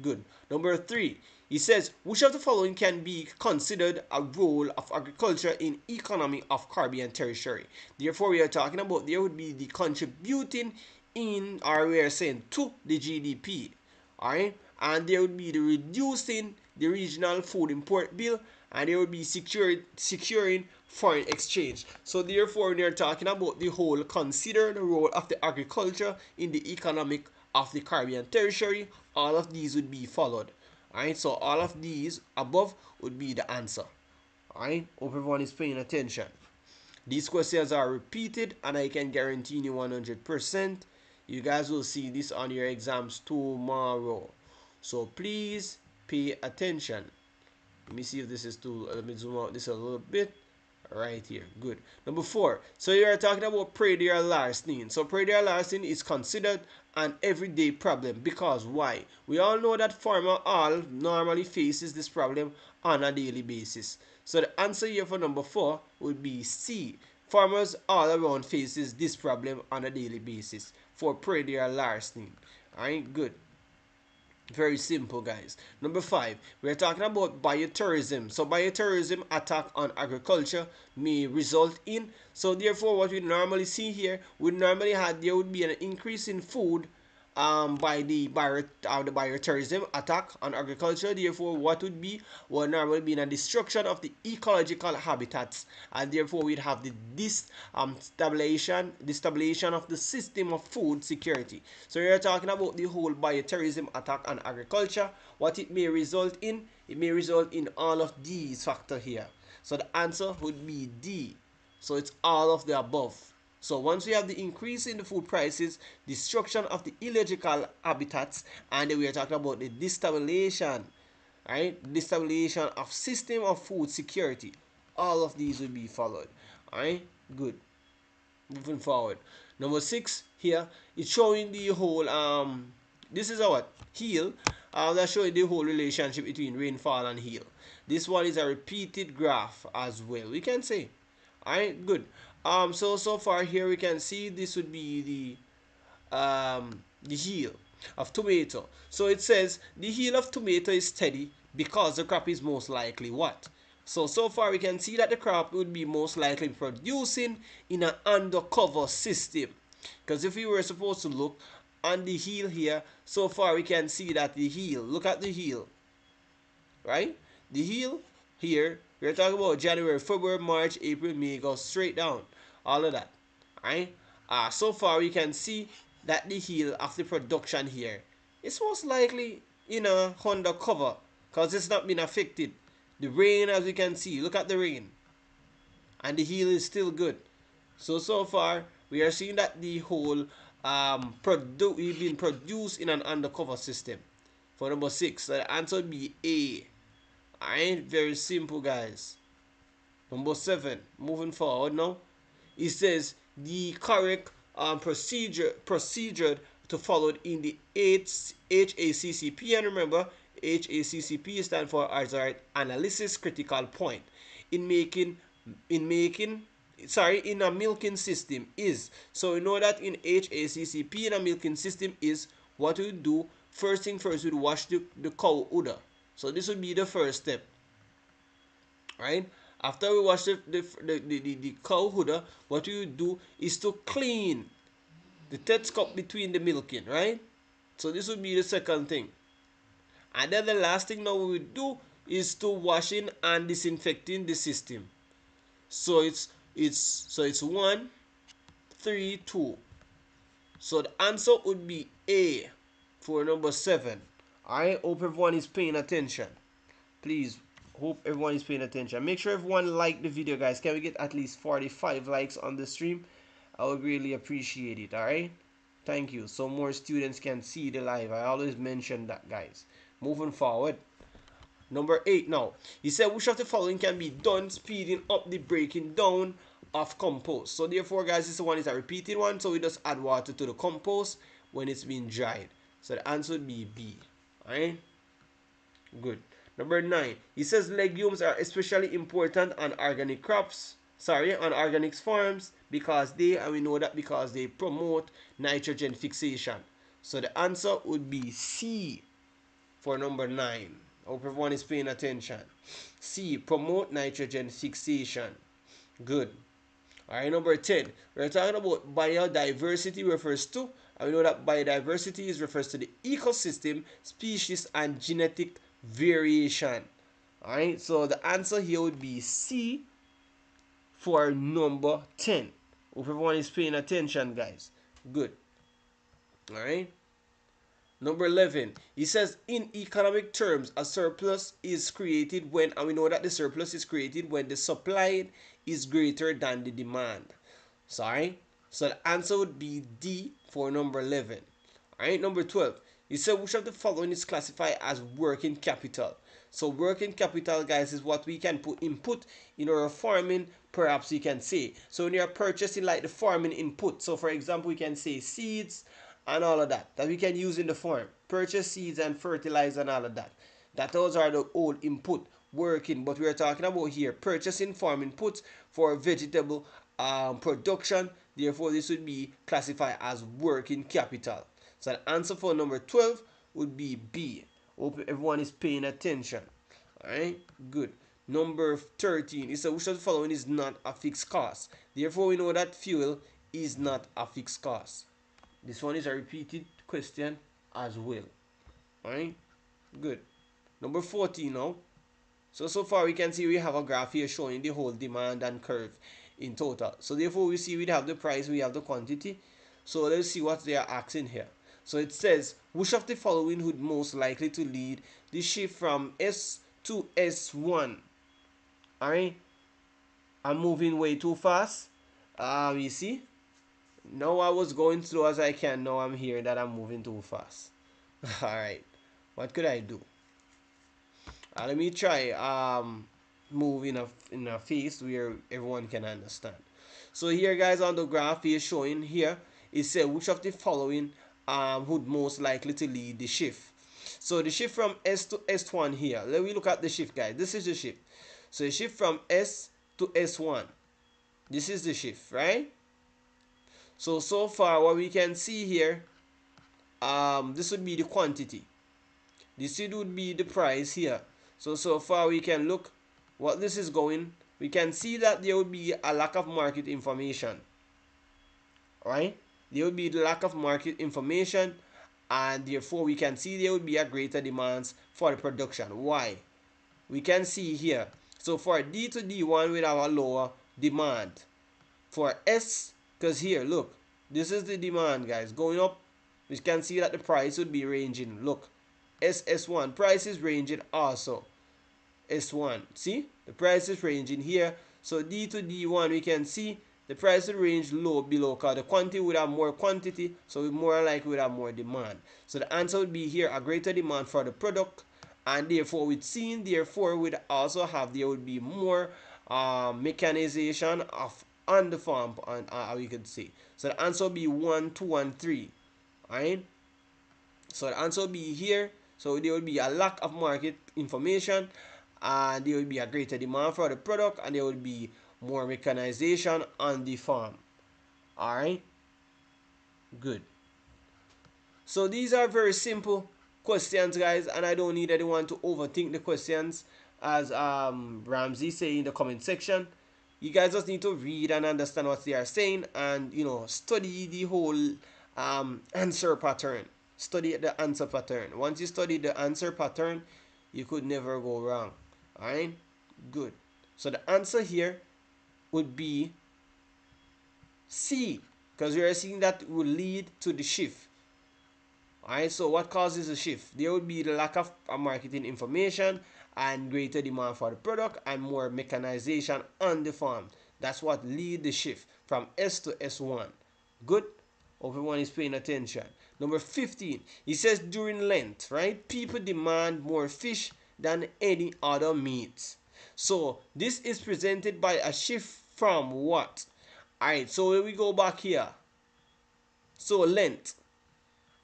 S1: Good. Number 3, he says, which of the following can be considered a role of agriculture in economy of Caribbean territory? Therefore, we are talking about there would be the contributing in, or we are saying to the GDP. Alright, and there would be the reducing the regional food import bill, and there would be securing foreign exchange. So therefore, we are talking about the whole consider the role of the agriculture in the economic of the Caribbean territory. All of these would be followed. Alright, so all of these above would be the answer. Alright, hope everyone is paying attention. These questions are repeated, and I can guarantee you 100% you guys will see this on your exams tomorrow. So please pay attention. Let me see if this is too, let me zoom out this a little bit. Right here, good. Number 4, so you are talking about predial larceny. So predial larceny is considered an everyday problem because why? We all know that farmer all normally faces this problem on a daily basis. So the answer here for number 4 would be C. Farmers all around faces this problem on a daily basis for predial larceny. Alright, good. Very simple, guys. Number 5, we're talking about biotourism. So biotourism attack on agriculture may result in, so therefore what we normally see here, we normally had, there would be an increase in food by the biotourism attack on agriculture. Therefore, what would be, well, normally be a destruction of the ecological habitats, and therefore we'd have the destabilization of the system of food security. So we are talking about the whole biotourism attack on agriculture. What it may result in, it may result in all of these factors here. So the answer would be D. So it's all of the above. So once we have the increase in the food prices, destruction of the ecological habitats, and then we are talking about the destabilization, right? Destabilization of system of food security. All of these will be followed. Alright, good. Moving forward. Number 6 here, it's showing the whole this is a what? Heel. That's showing the whole relationship between rainfall and heel. This one is a repeated graph as well, we can say. Alright, good. So far here we can see this would be the heel of tomato. So it says the heel of tomato is steady because the crop is most likely what? So far we can see that the crop would be most likely producing in an undercover system. Because if we were supposed to look on the heel here, so far we can see that the heel, look at the heel, right? The heel here, we're talking about January, February, March, April, May, go straight down. All of that, right? So far we can see that the heel of the production here is most likely in a undercover because it's not been affected. The rain, as we can see, look at the rain. And the heel is still good. So far, we are seeing that the whole we've been produced in an undercover system. For number 6, so the answer would be A. Alright, very simple, guys. Number 7, moving forward now. It says the correct procedure to follow in the HACCP, and remember, HACCP stands for Hazard Analysis Critical Point. In a milking system is, so we know that in HACCP in a milking system is, what we do, first thing first, we wash the cow udder. So this would be the first step, right? After we wash the cow udder, what we would do is to clean the test cup between the milking, right? So this would be the second thing. And then the last thing now we would do is to washing and disinfecting the system. So it's 1, 3, 2. So the answer would be A for number 7. I hope everyone is paying attention. Please, hope everyone is paying attention. Make sure everyone like the video, guys. Can we get at least 45 likes on the stream? I would really appreciate it. Alright, thank you, so more students can see the live. I always mention that, guys. Moving forward, number 8 now. He said which of the following can be done speeding up the breaking down of compost. So therefore, guys, this one is a repeated one, so we just add water to the compost when it's been dried. So the answer would be B. Alright, good. Number 9, he says legumes are especially important on organic crops, on organic farms, because they, and we know that because they promote nitrogen fixation. So the answer would be C for number 9. Hope everyone is paying attention. C, promote nitrogen fixation. Good. Alright, number 10. We're talking about biodiversity refers to, and we know that biodiversity refers to the ecosystem, species, and genetic variation. Alright, so the answer here would be C for number 10. Hope everyone is paying attention, guys. Good. Alright. Number 11, he says in economic terms, a surplus is created when, and we know that the surplus is created when the supply is greater than the demand. Sorry. So the answer would be D for number 11. Alright, number 12. He said which of the following is classified as working capital? So working capital, guys, is what we can put input in our farming, perhaps you can say. So when you're purchasing like the farming input, so for example, we can say seeds and all of that we can use in the farm. Purchase seeds and fertilizer and all of that. That those are the old input working, but we're talking about here purchasing farm inputs for vegetable production. Therefore, this would be classified as working capital. So the answer for number 12 would be B. Hope everyone is paying attention. Alright, good. Number 13 is which of the following is not a fixed cost. Therefore, we know that fuel is not a fixed cost. This one is a repeated question as well. Alright, good. Number 14 now. So far we can see we have a graph here showing the whole demand and curve in total. So therefore we see we have the price, we have the quantity. So let's see what they are asking here. So it says, which of the following would most likely to lead the shift from S to S1? Alright, I'm moving way too fast. You see, now I was going slow as I can. Now I'm hearing that I'm moving too fast. Alright, what could I do? Let me try move in a phase where everyone can understand. So here, guys, on the graph here showing here, it says which of the following would most likely to lead the shift. So the shift from S to S1 here. Let me look at the shift, guys. This is the shift. So the shift from S to S1. This is the shift, right? So far what we can see here, this would be the quantity. This would be the price here. So far we can look what this is going. We can see that there would be a lack of market information. Right? There would be the lack of market information, and therefore we can see there would be a greater demands for the production. Why? We can see here. So for D to D1 we have a lower demand. For S, because here, look, this is the demand, guys, going up. We can see that the price would be ranging. Look, SS1 price is ranging also. S1, see, the price is ranging here. So D to D1 we can see the price would range low below because the quantity would have more quantity, so we more likely would have more demand. So the answer would be here a greater demand for the product, and therefore with seeing therefore we'd also have there would be more mechanization of on the farm, and we could say. So the answer would be 1, 2, and 3. Alright, so the answer will be here. So there will be a lack of market information, and there will be a greater demand for the product, and there will be more mechanization on the farm. Alright, good. So these are very simple questions, guys, and I don't need anyone to overthink the questions, as Ramsey say in the comment section. You guys just need to read and understand what they are saying, and study the whole answer pattern. Study the answer pattern. Once you study the answer pattern, you could never go wrong. Alright, good. So the answer here would be C, because we are seeing that will lead to the shift. Alright, so what causes the shift? There would be the lack of marketing information and greater demand for the product and more mechanization on the farm. That's what lead the shift from S to S1. Good? Hope everyone is paying attention. Number 15, he says during Lent, right? People demand more fish than any other meat. So this is presented by a shift from what? Alright, so when we go back here, so Lent.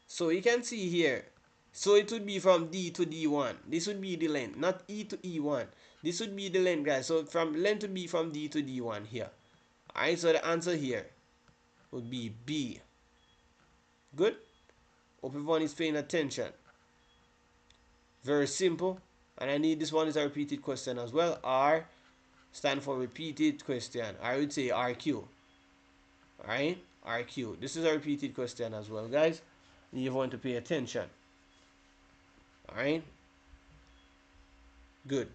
S1: So you can see here, so it would be from D to D1. This would be the length, not E to E1. This would be the length, guys. So from length would be from D to D1 here. Alright, so the answer here would be B. Good? Hope everyone is paying attention. Very simple. And I need this one is a repeated question as well. R stand for repeated question. I would say RQ. Alright? RQ. This is a repeated question as well, guys. You want to pay attention. Alright? Good.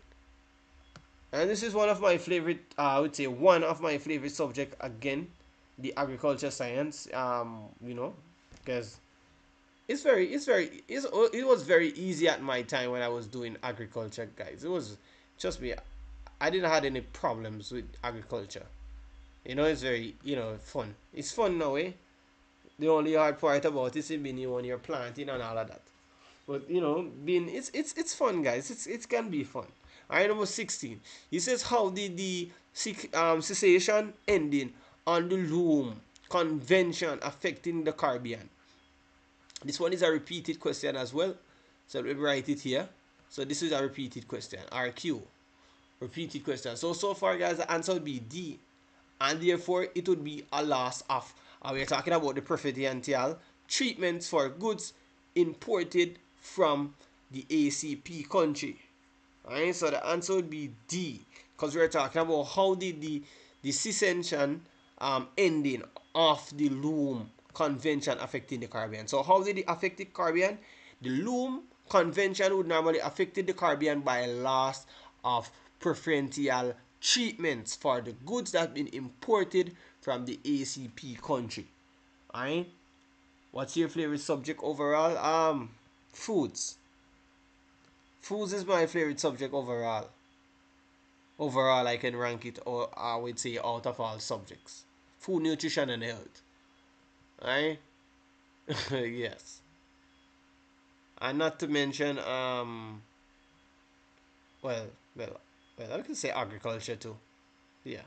S1: And this is one of my favorite, I would say one of my favorite subject again, the agriculture science, because it was very easy at my time when I was doing agriculture, guys. It was, trust me, I didn't have any problems with agriculture. It's very, fun. It's fun now, eh? The only hard part about it is when you're planting and all of that. But you know, being it's fun, guys. It can be fun. Alright, number 16. He says, how did the cessation ending on the loom convention affecting the Caribbean? This one is a repeated question as well. So we write it here. So this is a repeated question. RQ. Repeated question. So far, guys, the answer would be D. And therefore, it would be a loss of, we're talking about the preferential treatments for goods imported from the ACP country. Alright, so the answer would be D, because we're talking about how did the secession ending of the loom convention affecting the Caribbean. So how did it affect the Caribbean? The loom convention would normally affect the Caribbean by loss of preferential treatments for the goods that have been imported from the ACP country. Alright, what's your favorite subject overall? Foods. Foods is my favorite subject overall. Overall, I can rank it, or I would say, out of all subjects. Food, nutrition, and health. Right? Yes. And not to mention, well, well, well, I can say agriculture too. Yeah.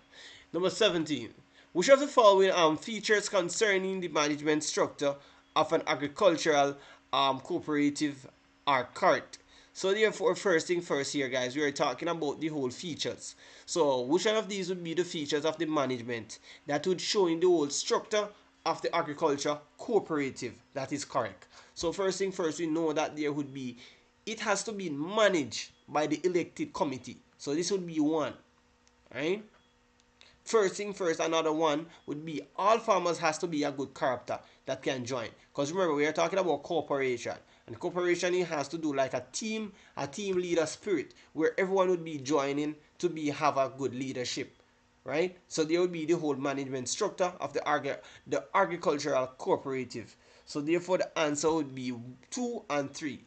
S1: Number 17. Which of the following features concerning the management structure of an agricultural cooperative are correct? So therefore, first thing first here, guys, we are talking about the whole features. So which one of these would be the features of the management that would show in the whole structure of the agriculture cooperative? That is correct. So first thing first, we know that there would be, it has to be managed by the elected committee. So this would be one, right? First thing first, another one would be all farmers has to be a good character that can join. Because remember, we are talking about cooperation. And cooperation, it has to do like a team leader spirit, where everyone would be joining to be have a good leadership. Right? So there would be the whole management structure of the agricultural cooperative. So therefore the answer would be 2 and 3.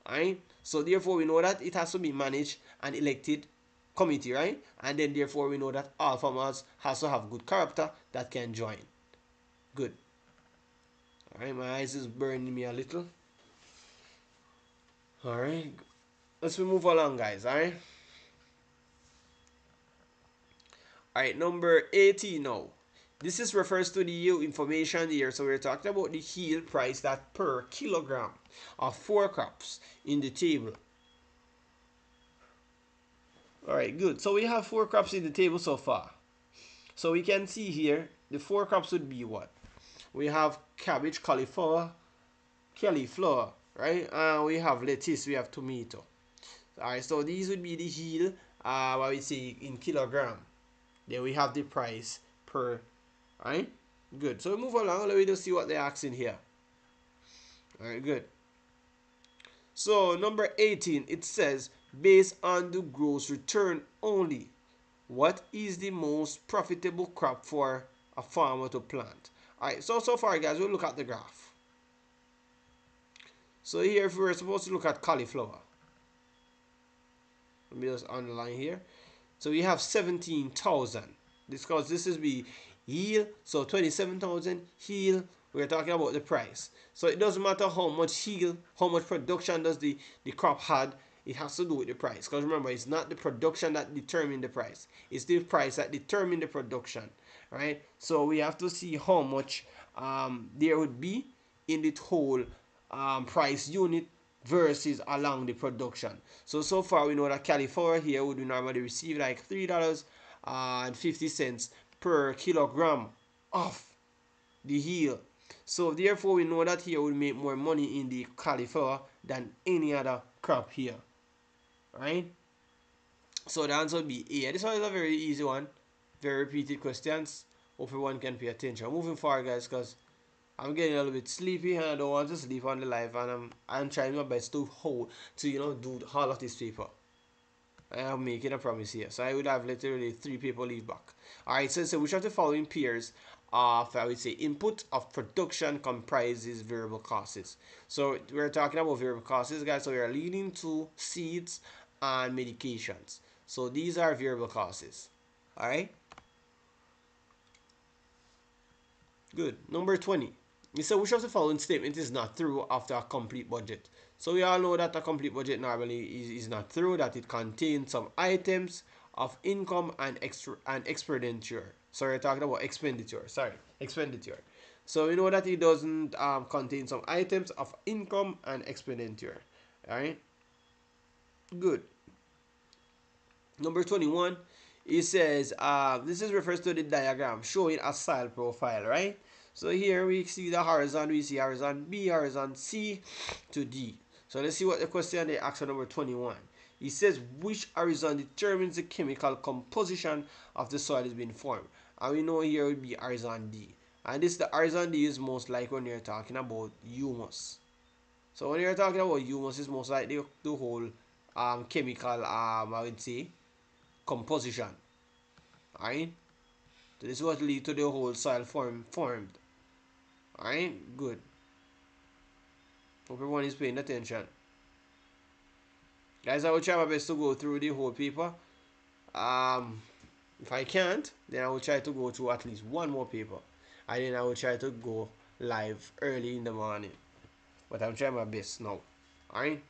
S1: Alright? So therefore we know that it has to be managed and elected committee, right? And then therefore we know that all farmers has to have good character that can join. Good. Alright, my eyes is burning me a little. Alright. Let's move along, guys, alright? Alright, number 18 now. This is refers to the yield information here. So we're talking about the yield price that per kilogram of 4 crops in the table. Alright, good. So we have 4 crops in the table so far. So we can see here the 4 crops would be what? We have cabbage, cauliflower, right? We have lettuce, we have tomato. Alright, so these would be the yield, what we say in kilogram. Then we have the price per, right? Good. So we move along. Let me just see what they're asking here. Alright, good. So number 18, it says, based on the gross return only, what is the most profitable crop for a farmer to plant? Alright, so far, guys, we'll look at the graph. So here, if we were supposed to look at cauliflower, let me just underline here. So we have 17,000. Because this is the yield, so 27,000 yield. We're talking about the price. So it doesn't matter how much yield, how much production does the crop had. It has to do with the price. Because remember, it's not the production that determines the price. It's the price that determines the production. Right? So we have to see how much there would be in the whole price unit versus along the production. So far we know that California here would normally receive like $3.50 per kilogram of the yield. So therefore we know that here we make more money in the cauliflower than any other crop here. Right? So the answer would be A. This one is a very easy one. Very repeated questions. Hope everyone can pay attention. Moving forward, guys, because I'm getting a little bit sleepy and I don't want to sleep on the live, and I'm trying my best to do all of this paper. I'm making a promise here. So I would have literally 3 people leave back. Alright, so which of the following pairs of, I would say, input of production comprises variable costs? So we're talking about variable costs, guys. So we are leading to seeds and medications. So these are variable costs. Alright? Good. Number 20. He said, which of the following statement is not true after a complete budget? So we all know that a complete budget normally is not true, that it contains some items of income and expenditure. So we're talking about expenditure. Sorry, expenditure. So we know that it doesn't contain some items of income and expenditure. All right. Good. Number 21, it says, this is refers to the diagram showing a style profile, right? So here we see the horizon, we see horizon B, horizon C to D. So let's see what the question they ask on number 21. It says, which horizon determines the chemical composition of the soil is being formed? And we know here would be horizon D. And this the horizon D is most like when you're talking about humus. So when you're talking about humus, it's most like the whole chemical, I would say, composition. Alright? So this is what lead to the whole soil formed. Alright? Good. Hope everyone is paying attention. Guys, I will try my best to go through the whole paper. If I can't, then I will try to go through at least one more paper. And then I will try to go live early in the morning. But I'm trying my best now. Alright?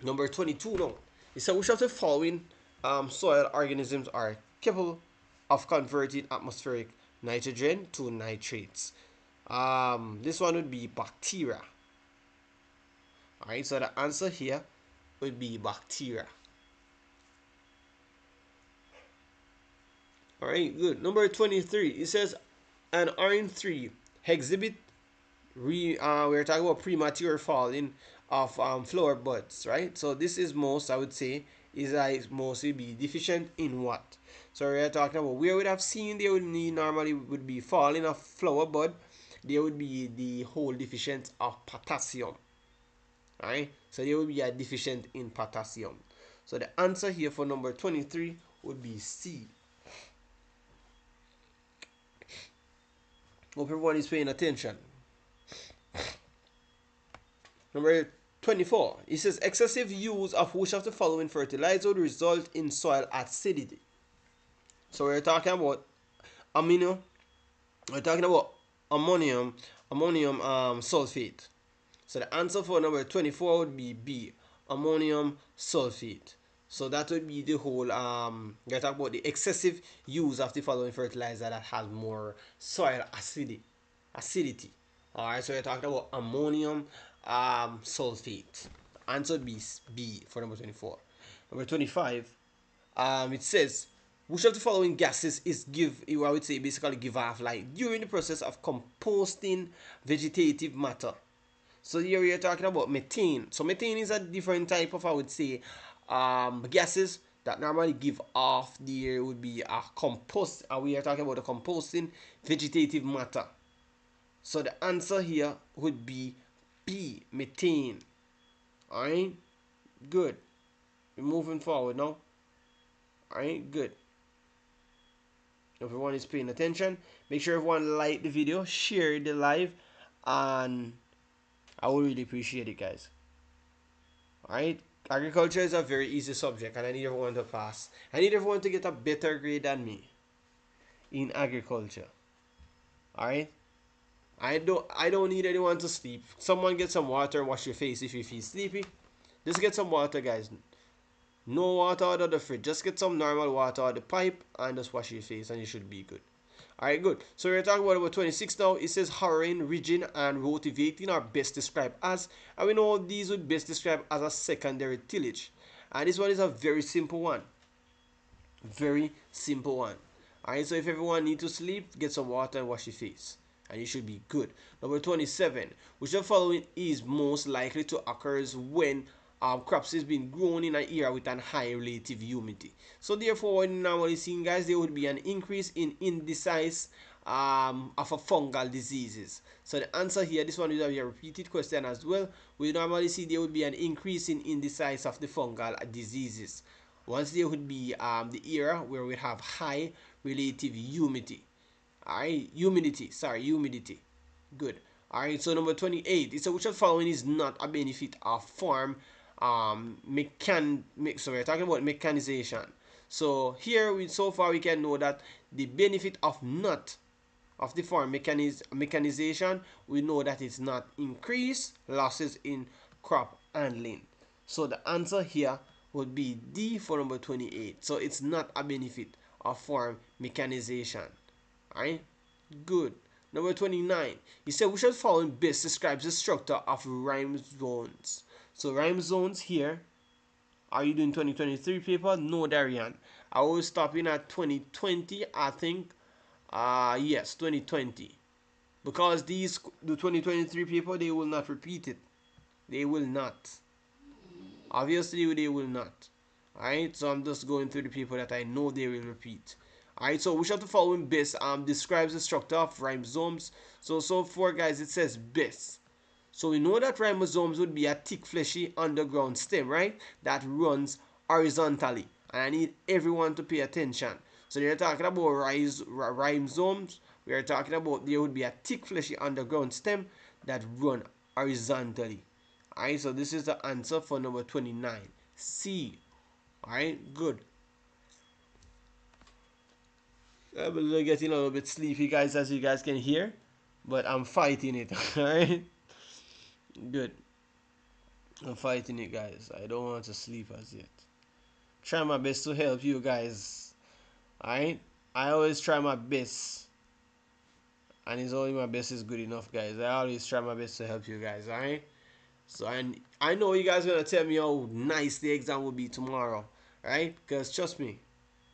S1: Number 22 now. It said, which of the following soil organisms are capable of converting atmospheric nitrogen to nitrates? This one would be bacteria. Alright, so the answer here would be bacteria. Alright, good. Number 23, it says an RM3 exhibit we're talking about premature falling of flower buds, right? So this is most, I would say, is like mostly be deficient in what? So we're talking about where we would have seen they would need normally would be falling of flower bud. There would be the whole deficient of potassium, right? So they would be a deficient in potassium. So the answer here for number 23 would be C. Hope everyone is paying attention. Number 24, it says excessive use of which of the following fertilizer would result in soil acidity? So we're talking about amino, we're talking about ammonium sulfate. So the answer for number 24 would be B, ammonium sulfate. So that would be the whole we're talking about the excessive use of the following fertilizer that has more soil acidity. Alright, so we're talking about ammonium sulfate. Answer would be B for number 24. Number 25, it says, which of the following gases is I would say basically give off light during the process of composting vegetative matter? So here we are talking about methane. So methane is a different type of, I would say, gases that normally give off. There would be a compost. We are talking about the composting vegetative matter. So the answer here would be B, methane. Alright, good. We're moving forward now. Alright, good. If everyone is paying attention, make sure everyone like the video, share the live, and I would really appreciate it, guys. Alright, agriculture is a very easy subject, and I need everyone to pass. I need everyone to get a better grade than me in agriculture. Alright, I don't need anyone to sleep. Someone get some water and wash your face if you feel sleepy. Just get some water, guys. No water out of the fridge. Just get some normal water out of the pipe and just wash your face, and you should be good. Alright, good. So we're talking about number 26 now. It says harrowing, ridging, and rotivating are best described as, and we know these would best describe as a secondary tillage. And this one is a very simple one. Very simple one. Alright, so if everyone need to sleep, get some water and wash your face, and you should be good. Number 27, which of the following is most likely to occur when crops is being grown in an area with a high relative humidity? So therefore, when normally seeing, guys, there would be an increase in indices of a fungal diseases. So the answer here, this one is a repeated question as well. We normally see there would be an increase in indices of the fungal diseases once there would be the area where we have high relative humidity. Alright, humidity. Good. Alright, so number 28, it's a which of the following is not a benefit of farm so we're talking about mechanization. So here so far we can know that the benefit of not of the farm mechanization, we know that it's not increase losses in crop handling. So the answer here would be D for number 28. So it's not a benefit of farm mechanization. Alright? Good. Number 29. He said we should follow in best describes the structure of rhyme zones. So rhyme zones here. Are you doing 2023 paper? No, Darian. I will stop in at 2020, I think. Yes, 2020. Because the 2023 paper, they will not repeat it. They will not. Obviously, they will not. Alright, so I'm just going through the people that I know they will repeat. Alright, so which of the following best describes the structure of ribosomes? So far, guys, it says best. So we know that ribosomes would be a thick, fleshy underground stem, right? That runs horizontally. And I need everyone to pay attention. So they're talking about ribosomes. We are talking about there would be a thick, fleshy underground stem that run horizontally. Alright, so this is the answer for number 29. C. Alright, good. I'm getting a little bit sleepy, guys, as you guys can hear. But I'm fighting it, alright? Good. I'm fighting it, guys. I don't want to sleep as yet. Try my best to help you guys. Alright? I always try my best. And it's only my best is good enough, guys. I always try my best to help you guys, alright? So I know you guys are gonna tell me how nice the exam will be tomorrow, right? Because trust me,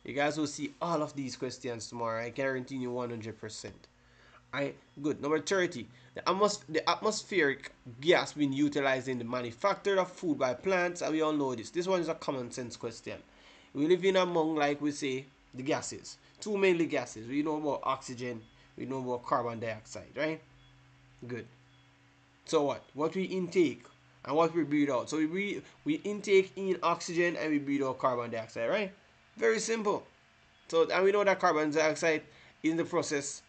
S1: you guys will see all of these questions tomorrow. I guarantee you 100%. Alright, good. Number 30. The atmospheric gas being utilized in the manufacture of food by plants, and we all know this. This one is a common sense question. We live in among, like we say, the gases. Two mainly gases. We know about oxygen, we know about carbon dioxide, right? Good. So what? What we intake and what we breathe out. So we intake in oxygen and we breathe out carbon dioxide, right? Very simple. So and we know that carbon dioxide is the process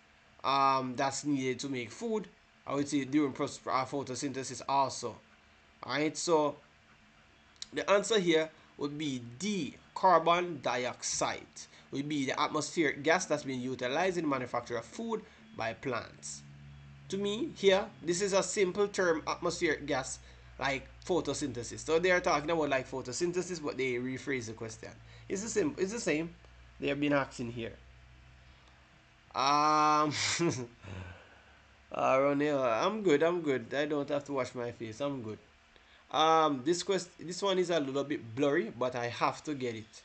S1: that's needed to make food. I would say during photosynthesis also. Alright, so the answer here would be D, carbon dioxide. Would be the atmospheric gas that's been utilized in the manufacture of food by plants. To me, here, this is a simple term, atmospheric gas, like photosynthesis. So they are talking about like photosynthesis, but they rephrase the question. It's the same. They have been asking here. Ronell, I'm good. I don't have to wash my face. I'm good. This one is a little bit blurry, but I have to get it.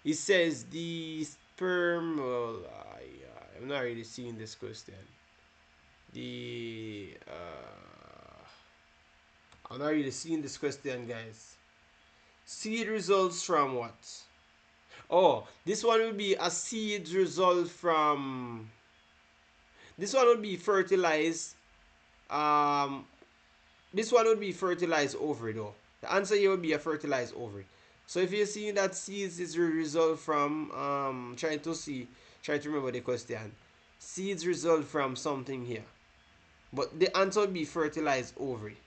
S1: It says the sperm. Well, I'm not really seeing this question. I'm not really seeing this question, guys. Seed results from what? Oh, this one will be a seed result from. This one would be fertilized. Um, this one would be fertilized ovary, though. The answer here would be a fertilized ovary. So if you see that seeds is a result from trying to remember the question. Seeds result from something here. But the answer would be fertilized ovary.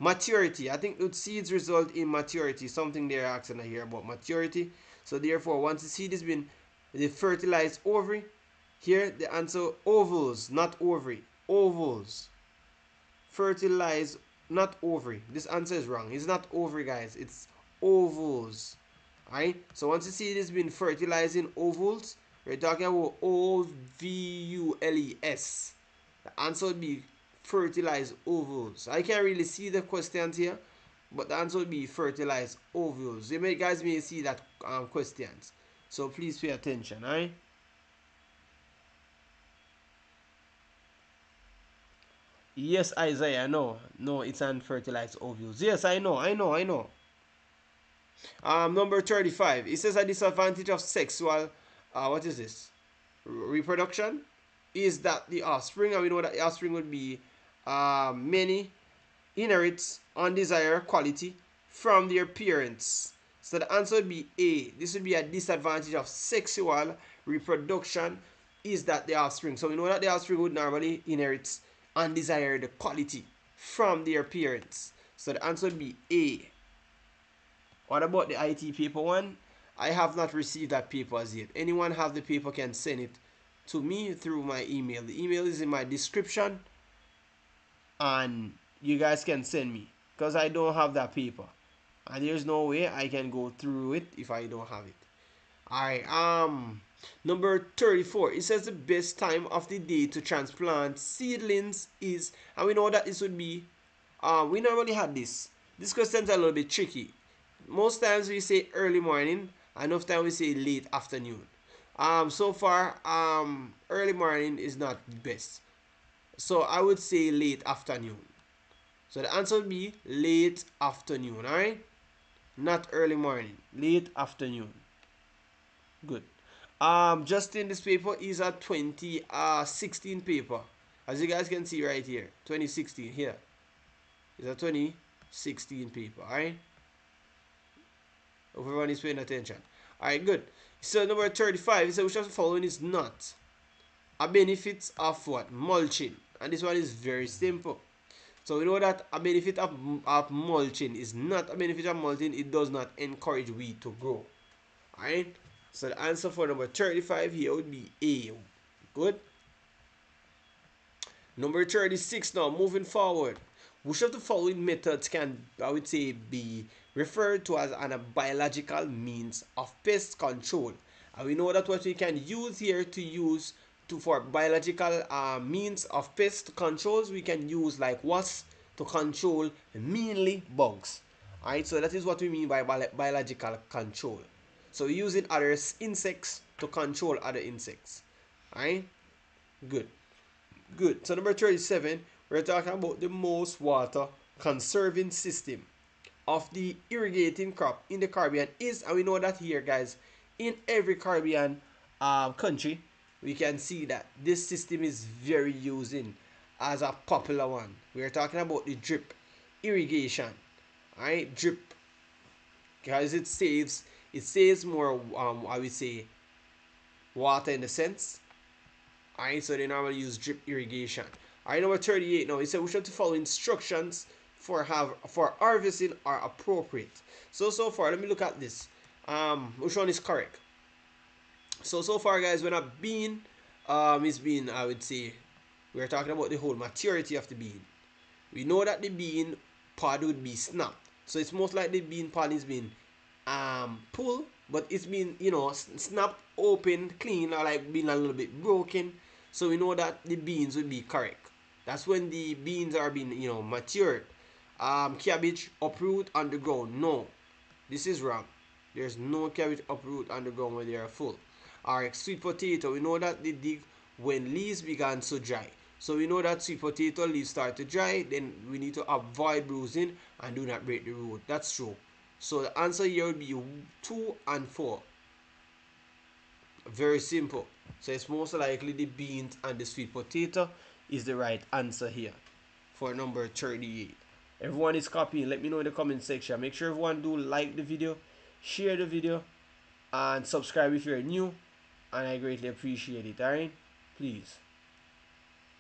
S1: Maturity. I think the seeds result in maturity. Something they're asking here about maturity. So therefore, once the seed has been the fertilized ovary, here the answer ovals, not ovary. Ovals. Fertilized, not ovary. This answer is wrong. It's not ovary, guys. It's ovals. Alright? So once the seed has been fertilized in ovals, we're talking about OVULES. The answer would be fertilized ovules. I can't really see the questions here, but the answer would be fertilized ovules. You guys may see that questions. So please pay attention, alright? Yes, Isaiah, no. No, it's unfertilized ovules. Yes, I know. Number 35. It says a disadvantage of sexual, what is this? Reproduction is that the offspring, and we know that the offspring would be many inherits undesired quality from their parents. So the answer would be A. This would be a disadvantage of sexual reproduction is that the offspring. So we know that the offspring would normally inherit undesired quality from their parents. So the answer would be A. What about the IT paper one? I have not received that paper as yet. Anyone have the paper can send it to me through my email. The email is in my description, and you guys can send me because I don't have that paper, and there's no way I can go through it if I don't have it. Alright, number 34. It says the best time of the day to transplant seedlings is, and we know that this would be, we normally had this. This question's a little bit tricky. Most times we say early morning, enough time we say late afternoon. So far, early morning is not best. So I would say late afternoon. So the answer would be late afternoon, alright? Not early morning, late afternoon. Good. Justin, this paper is a 2016 paper. As you guys can see right here, 2016 here. It's a 2016 paper, alright? Hope everyone is paying attention. Alright, good. So number 35 is which of the following is not a benefit of what? Mulching. And this one is very simple. So we know that a benefit of mulching is not a benefit of mulching. It does not encourage weed to grow. Alright? So the answer for number 35 here would be A. Good. Number 36 now, moving forward. Which of the following methods can, I would say, be referred to as a biological means of pest control? And we know that what we can use here to use for biological means of pest controls, we can use like wasps to control mainly bugs. Alright, so that is what we mean by biological control. So we're using other insects to control other insects. Alright, good. Good. So number 37, we're talking about the most water conserving system of the irrigating crop in the Caribbean is, and we know that here, guys, in every Caribbean country, we can see that this system is very using as a popular one. We are talking about the drip irrigation. Alright, drip, because it saves more I would say water in the sense. Alright, so they normally use drip irrigation. Alright, number 38 now. It said we should follow instructions for harvesting are appropriate. So far, let me look at this. Which one is correct? So far, guys, when a bean is being, I would say, we're talking about the whole maturity of the bean. We know that the bean pod would be snapped. So it's most likely the bean pod is being pulled, but it's been, snapped open, clean, or like being a little bit broken. So we know that the beans would be correct. That's when the beans are being, matured. Cabbage uproot underground. No, this is wrong. There's no cabbage uproot underground when they are full. Alright, sweet potato. We know that they dig when leaves began to dry. So we know that sweet potato leaves start to dry. Then we need to avoid bruising and do not break the root. That's true. So the answer here would be 2 and 4. Very simple. So it's most likely the beans and the sweet potato is the right answer here for number 38. Everyone is copying. Let me know in the comment section. Make sure everyone do like the video, share the video, and subscribe if you're new. And I greatly appreciate it. Alright? Please.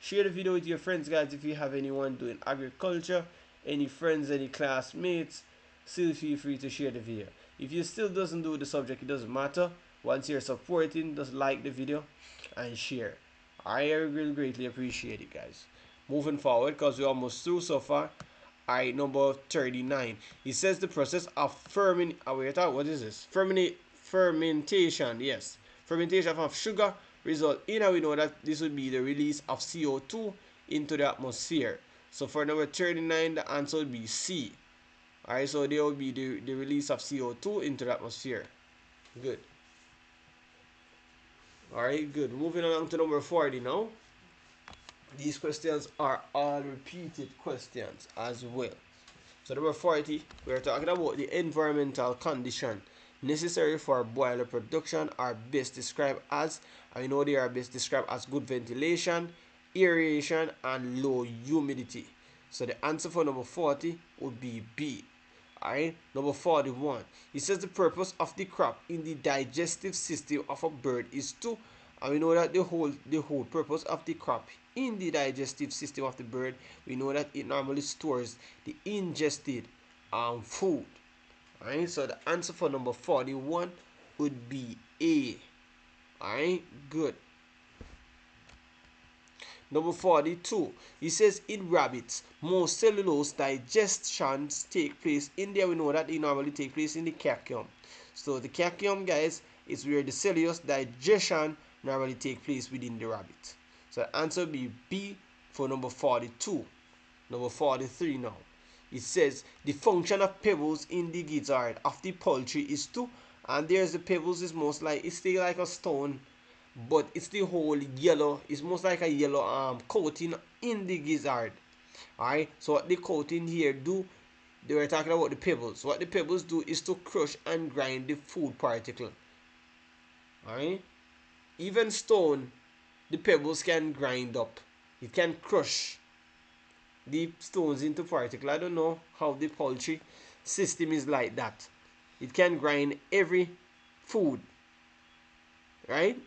S1: Share the video with your friends, guys, if you have anyone doing agriculture, any friends, any classmates. Still feel free to share the video. If you still doesn't do the subject, it doesn't matter. Once you're supporting, just like the video and share. I will greatly appreciate it, guys. Moving forward, because we're almost through so far. Alright, number 39. It says the process of what is this? Fermentation, yes. Fermentation of sugar result in, and we know that this would be the release of CO2 into the atmosphere. So for number 39, the answer would be C. Alright, so there will be the release of CO2 into the atmosphere. Good. Alright, good. Moving along to number 40 now. These questions are all repeated questions as well. So number 40, we are talking about the environmental condition necessary for boiler production are best described as, I know they are best described as good ventilation, aeration, and low humidity. So the answer for number 40 would be B. Alright, number 41. It says the purpose of the crop in the digestive system of a bird is to, and we know that the whole purpose of the crop in the digestive system of the bird, we know that it normally stores the ingested food. Alright, so the answer for number 41 would be A. Alright, good. Number 42, he says in rabbits, most cellulose digestions take place in there. We know that they normally take place in the caecum. So the caecum, guys, is where the cellulose digestion normally take place within the rabbit. So the answer will be B for number 42. Number 43 now. It says the function of pebbles in the gizzard of the poultry is to, and there's the pebbles is most like, it's still like a stone, but it's the whole yellow, it's most like a yellow coating in the gizzard. Alright, so what the coating here do, they were talking about the pebbles. What the pebbles do is to crush and grind the food particle. Alright, even stone, the pebbles can grind up, it can crush the stones into particle. I don't know how the poultry system is like that. It can grind every food, right?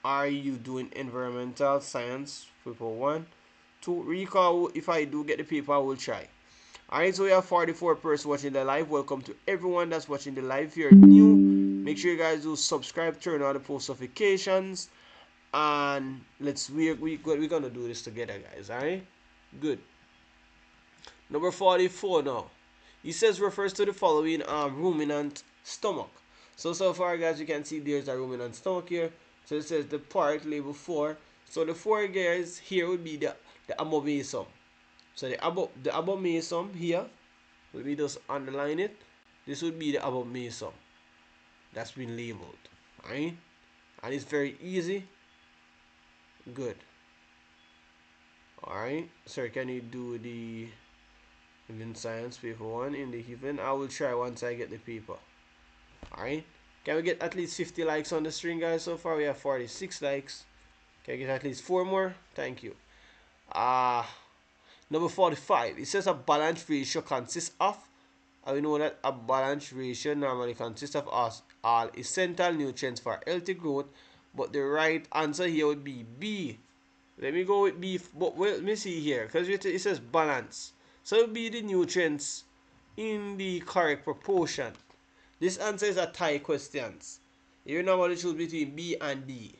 S1: Are you doing environmental science? Paper 1, 2. Recall, if I do get the paper, I will try. Alright, so we have 44 persons watching the live. Welcome to everyone that's watching the live. If you're new, make sure you guys do subscribe, turn on the post notifications, and we're gonna do this together, guys. Alright, good. Number 44 now. He says refers to the following ruminant stomach. So far, guys, you can see there's a ruminant stomach here. So it says the part label 4. So the 4 guys here would be the abomasum. So the abomasum here, let me just underline it. This would be the abomasum that's been labeled. Alright? And it's very easy. Good. Alright. Sir, can you do the even science paper 1 in the even? I will try once I get the paper. Alright, can we get at least 50 likes on the stream, guys? So far we have 46 likes. Can I get at least 4 more? Thank you. Number 45, it says a balance ratio consists of, we know that a balance ratio normally consists of all essential nutrients for healthy growth, but the right answer here would be B. Let me go with B, but let me see here, because it says balance. So it will be the nutrients in the correct proportion. This answer is a tie question. You normally choose between B and D.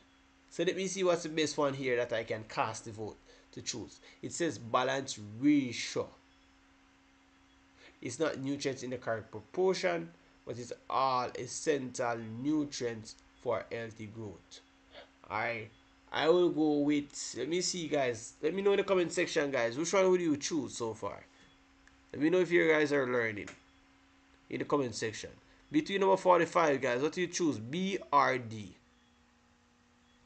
S1: So let me see what's the best one here that I can cast the vote to choose. It says balance ratio. It's not nutrients in the correct proportion, but it's all essential nutrients for healthy growth. Alright, I will go with, let me see, guys. Let me know in the comment section, guys. Which one would you choose so far? Let me know if you guys are learning in the comment section. Between number 45, guys, what do you choose, B or D?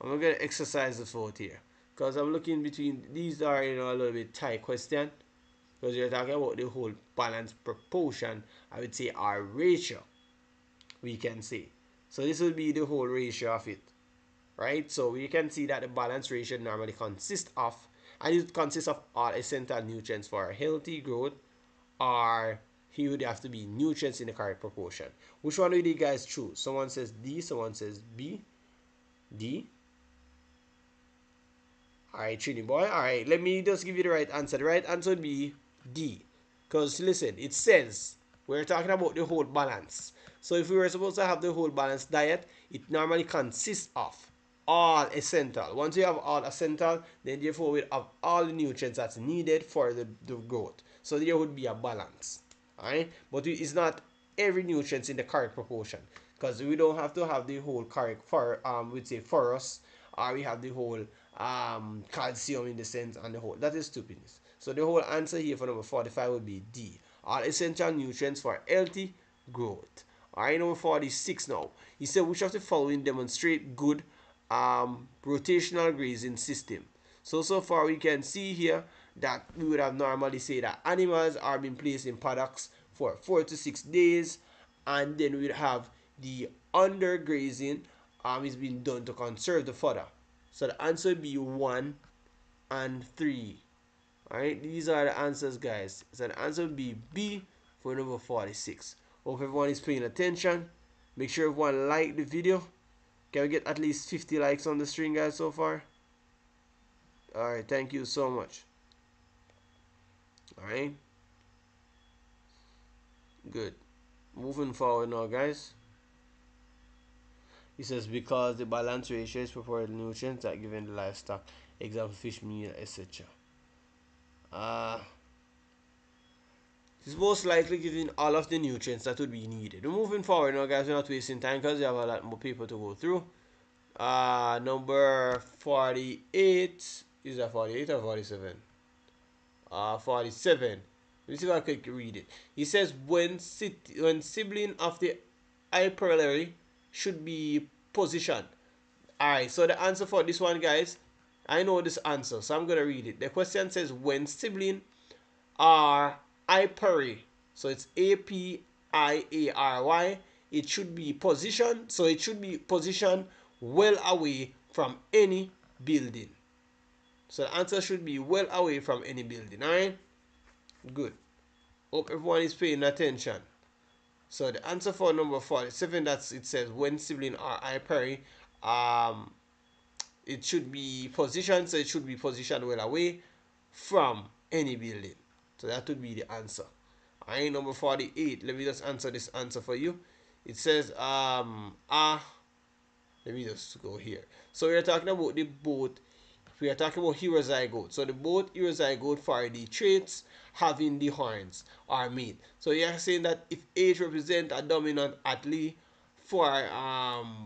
S1: I'm going to exercise the vote here, because I'm looking between, these are, a little bit tight question, because you're talking about the whole balance proportion, I would say our ratio, we can say. So this will be the whole ratio of it, right? So we can see that the balance ratio normally consists of, and it consists of all essential nutrients for healthy growth, or he would have to be nutrients in the correct proportion. Which one would you guys choose? Someone says D, someone says B. D. Alright, Trini boy. Alright, let me just give you the right answer. The right answer would be D. Because listen, it says we're talking about the whole balance. So if we were supposed to have the whole balanced diet, it normally consists of all essential. Once you have all essential, then therefore we have all the nutrients that's needed for the growth. So there would be a balance. Alright? But it's not every nutrient in the correct proportion. Because we don't have to have the whole correct for we'd say phosphorus, or we have the whole calcium in the sense, and the whole, that is stupidness. So the whole answer here for number 45 would be D. All essential nutrients for healthy growth. Alright, number 46 now. He said which of the following demonstrate good rotational grazing system. So far we can see here that we would have normally say that animals are being placed in paddocks for 4 to 6 days, and then we'd have the undergrazing is being done to conserve the fodder. So the answer would be 1 and 3. Alright, these are the answers, guys. So the answer would be B for number 46. Hope everyone is paying attention. Make sure everyone like the video. Can we get at least 50 likes on the stream, guys, so far? Alright, thank you so much. Alright. Good. Moving forward now, guys. He says because the balance ratio is proportional nutrients that given the livestock example fish meal, etc. Uh, it's most likely giving all of the nutrients that would be needed. We're moving forward now, guys. We're not wasting time because we have a lot more people to go through. Number 48. Is that 48 or 47? 47. Let me see if I can read it. He says when sibling of the hyperlary should be positioned. Alright, so the answer for this one, guys, I know this answer, so I'm gonna read it. The question says when sibling are hyperary, so it's APIARY, it should be positioned, so it should be positioned well away from any building. So the answer should be well away from any building. Alright? Good. Hope everyone is paying attention. So the answer for number 47, that's it says when sibling are hyperary, it should be positioned, so it should be positioned well away from any building. So that would be the answer. Alright, number 48. Let me just answer this answer for you. It says let me just go here. So we are talking about the boat. We are talking about heterozygote. So the both heterozygote for the traits having the horns are made. So you are saying that if H represent a dominant allele for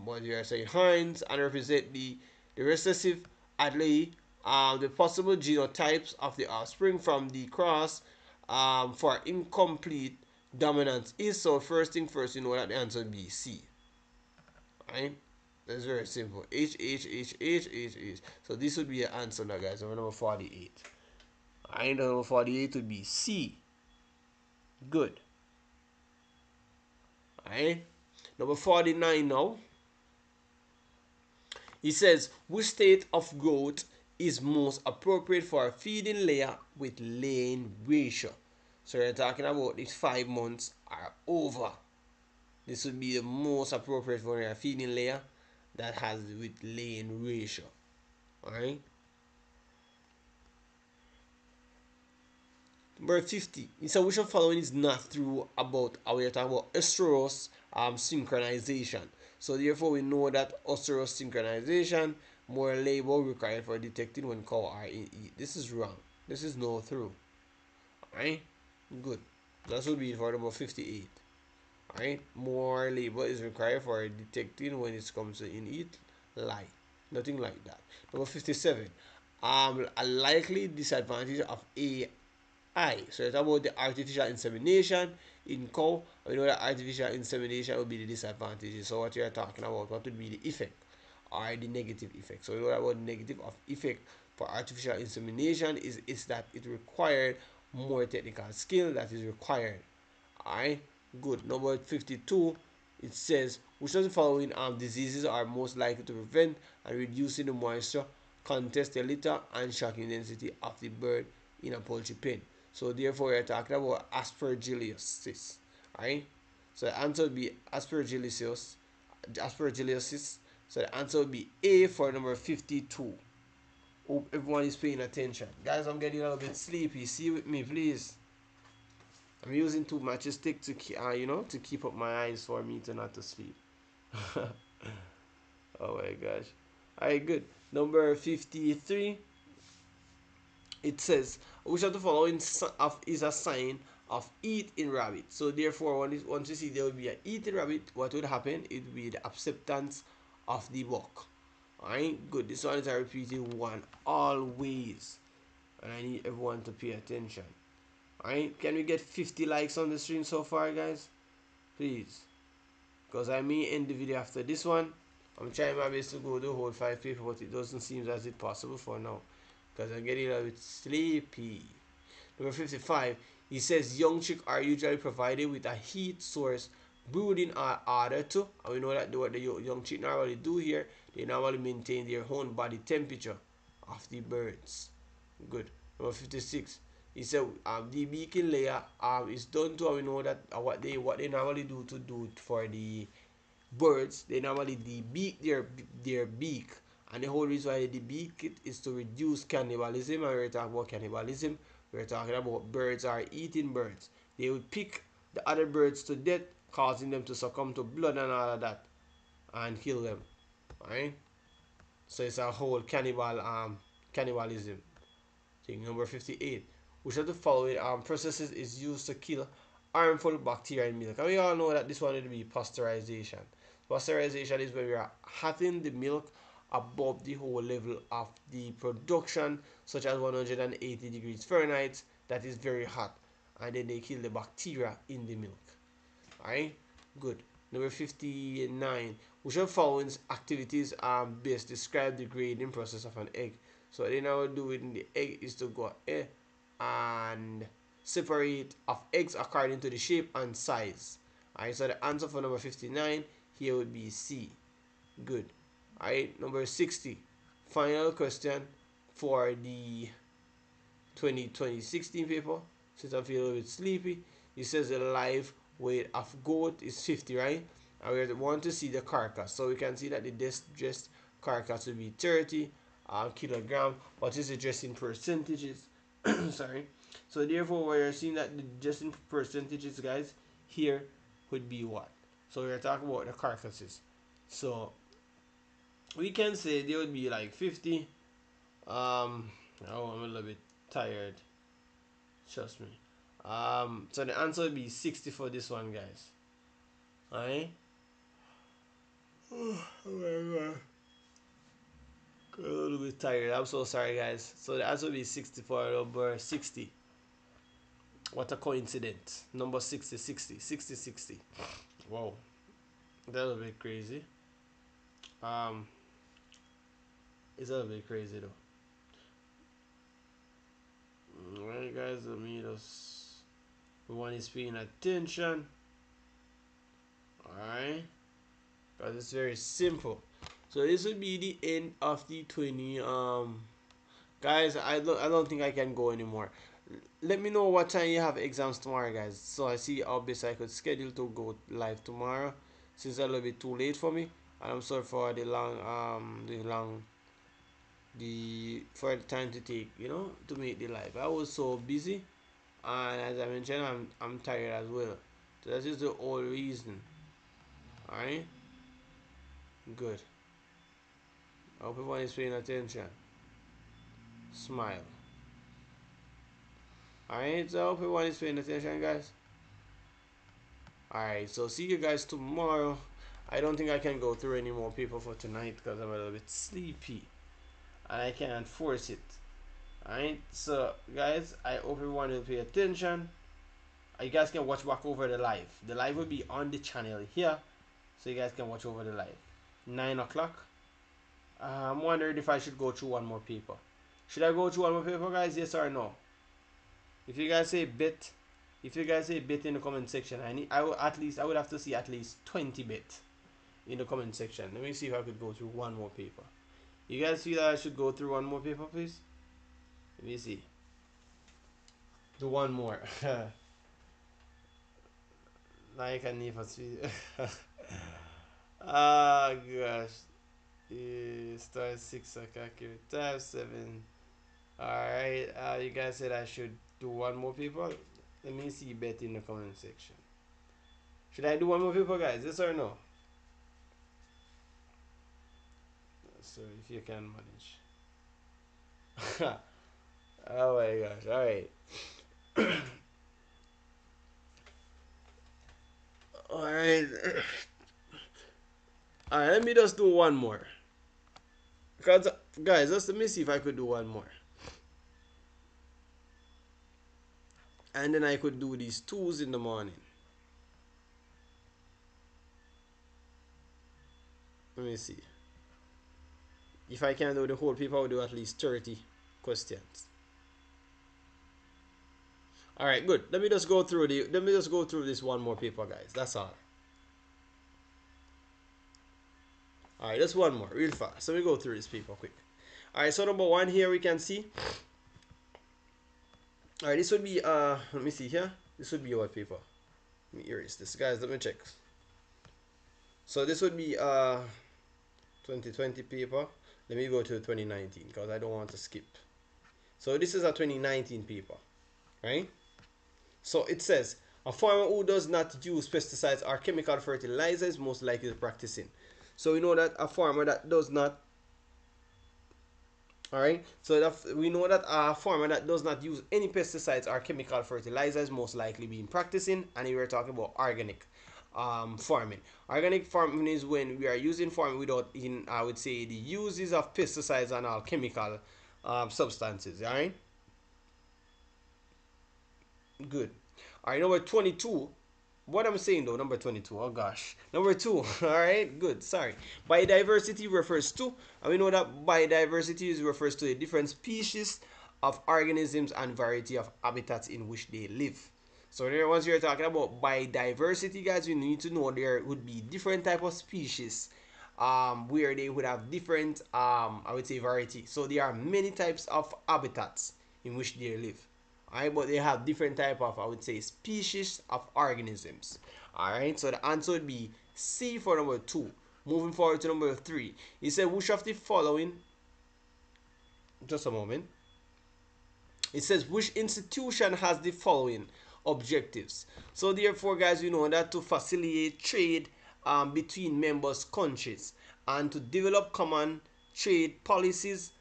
S1: what you are saying horns and represent the recessive allele, the possible genotypes of the offspring from the cross for incomplete dominance is, so first thing first, you know that the answer would be C. Right? That's very simple. H, H, H, H, H, H. So this would be the answer now, guys. Number 48. Alright, number 48 would be C. Good. Alright. Number 49 now. He says, which state of growth is most appropriate for a feeding layer with laying ratio? So we're talking about these 5 months are over. This would be the most appropriate for a feeding layer that has with laying ratio. Alright. Number 50. He said which of the following is not true about we are talking about estrous synchronization. So therefore we know that estrous synchronization more labor required for detecting when cow are in heat. This is wrong. This is no true. Alright? Good. That would be for number 58. Alright? More labor is required for detecting when it comes to in heat. Lie. Nothing like that. Number 57. A likely disadvantage of so it's about the artificial insemination in cow. We know that artificial insemination will be the disadvantages. So what you are talking about, what would be the effect or the negative effect? So we know about the negative of effect for artificial insemination is that it required more technical skill that is required. Alright, good. Number 52, it says which of the following diseases are most likely to prevent and reducing the moisture content, the litter and shocking density of the bird in a poultry pen. So therefore we are talking about aspergillosis. Alright? So the answer would be aspergillosis. So the answer would be A for number 52. Hope everyone is paying attention. Guys, I'm getting a little bit sleepy. See with me, please. I'm using too much stick to to keep up my eyes for me to not to sleep. Oh my gosh. Alright, good. Number 53. It says which of the following is a sign of eat in rabbit. So therefore once you see there will be an eat in rabbit, what would happen? It would be the acceptance of the buck. Alright, good. This one is a repeated one always. And I need everyone to pay attention. Alright, can we get 50 likes on the stream so far, guys? Please. Because I may end the video after this one. I'm trying my best to go the whole 5 people, but it doesn't seem as it's possible for now. Because I'm getting a bit sleepy. Number 55, he says young chicks are usually provided with a heat source brooding order to, and we know that what the young chick normally do here, they normally maintain their own body temperature of the birds. Good. Number 56, he said the beaking layer is done to, and we know that what they normally do for the birds, they normally debeak their beak, and the whole reason why they debeak it is to reduce cannibalism. And we're talking about cannibalism, we're talking about birds are eating birds. They would pick the other birds to death, causing them to succumb to blood and all of that, and kill them. Alright, so it's a whole cannibal cannibalism thing. Number 58. Which of the following processes is used to kill harmful bacteria in milk? And we all know that this one will be pasteurization. Pasteurization is when we are heating the milk above the whole level of the production, such as 180 degrees Fahrenheit. That is very hot, and then they kill the bacteria in the milk. Alright, good. Number 59. Which of the following activities best describe the grading process of an egg? So then I will do it in the egg is to go and separate of eggs according to the shape and size. Alright, so the answer for number 59 here would be C. Good. Alright, number 60. Final question for the 2016 paper. Since I feel a little bit sleepy, it says the live weight of goat is 50, right? And we want to see the carcass. So we can see that the dressed carcass will be 30 kilogram. What is it dressed in percentages? Sorry. So therefore, we're seeing that the just in percentages, guys, here would be what? So we're talking about the carcasses. So we can say there would be like 50. Oh, I'm a little bit tired. Trust me. So the answer would be 60 for this one, guys. Alright? Oh my god. A little bit tired. I'm so sorry, guys. So the answer would be 60 for number 60. What a coincidence. Number 60, 60, 60, 60. Wow. That's a bit crazy. It's a bit crazy though. Alright, guys, let me just. One is paying attention. Alright. Because it's very simple. So this would be the end of the 20 guys, I don't think I can go anymore. Let me know what time you have exams tomorrow, guys, so I see how best I could schedule to go live tomorrow, since it's a little bit too late for me. And I'm sorry for the for the time to take, to make the live. I was so busy, and as I mentioned, I'm tired as well. So that is the whole reason. Alright, good. I hope everyone is paying attention. Smile. Alright, so I hope everyone is paying attention, guys. Alright, so see you guys tomorrow. I don't think I can go through any more people for tonight because I'm a little bit sleepy and I can't force it. Alright, so guys, I hope everyone will pay attention. You guys can watch back over the live. The live will be on the channel here, so you guys can watch over the live. 9 o'clock. I'm wondering if I should go through one more paper. Should I go through one more paper, guys? Yes or no? If you guys say bit, in the comment section, I would have to see at least 20 bit in the comment section. Let me see if I could go through one more paper. You guys feel that I should go through one more paper, please? Let me see. Do one more. Like I never see. Ah gosh. Start 6 o'clock here. Time 7. Alright. You guys said I should do one more paper. Let me see bet in the comment section. Should I do one more paper, guys? Yes or no? So if you can manage. Oh my gosh. Alright. Alright. Alright, let me just do one more. Because, guys, just let me see if I could do one more. And then I could do these 2s in the morning. Let me see. If I can do the whole paper, I'll do at least 30 questions. Alright, good. Let me just go through this one more paper, guys. That's all. Alright, just one more, real fast. So we go through this paper quick. Alright, so number 1 here we can see. Alright, this would be let me see here. This would be what paper? Let me erase this, guys. Let me check. So this would be 2020 paper. Let me go to 2019 because I don't want to skip. So this is a 2019 paper, right? So it says a farmer who does not use pesticides or chemical fertilizer is most likely to practicing. So we know that a farmer that does not All right, so that we know that a farmer that does not use any pesticides or chemical fertilizers most likely being practicing, and we are talking about organic farming. Organic farming is when we are using farming without, in I would say, the uses of pesticides and all chemical substances. All right, good. All right, number 22. What I'm saying though, number 22. Oh gosh. Number 2. All right, good. Sorry. Biodiversity refers to, and we know that biodiversity refers to a different species of organisms and variety of habitats in which they live. So there, once you're talking about biodiversity, guys, you need to know there would be different type of species where they would have different I would say variety. So there are many types of habitats in which they live. Alright, but they have different type of, I would say, species of organisms. Alright, so the answer would be C for number 2. Moving forward to number 3. He said, which of the following, just a moment. It says, which institution has the following objectives? So therefore, guys, you know that to facilitate trade between members countries and to develop common trade policies,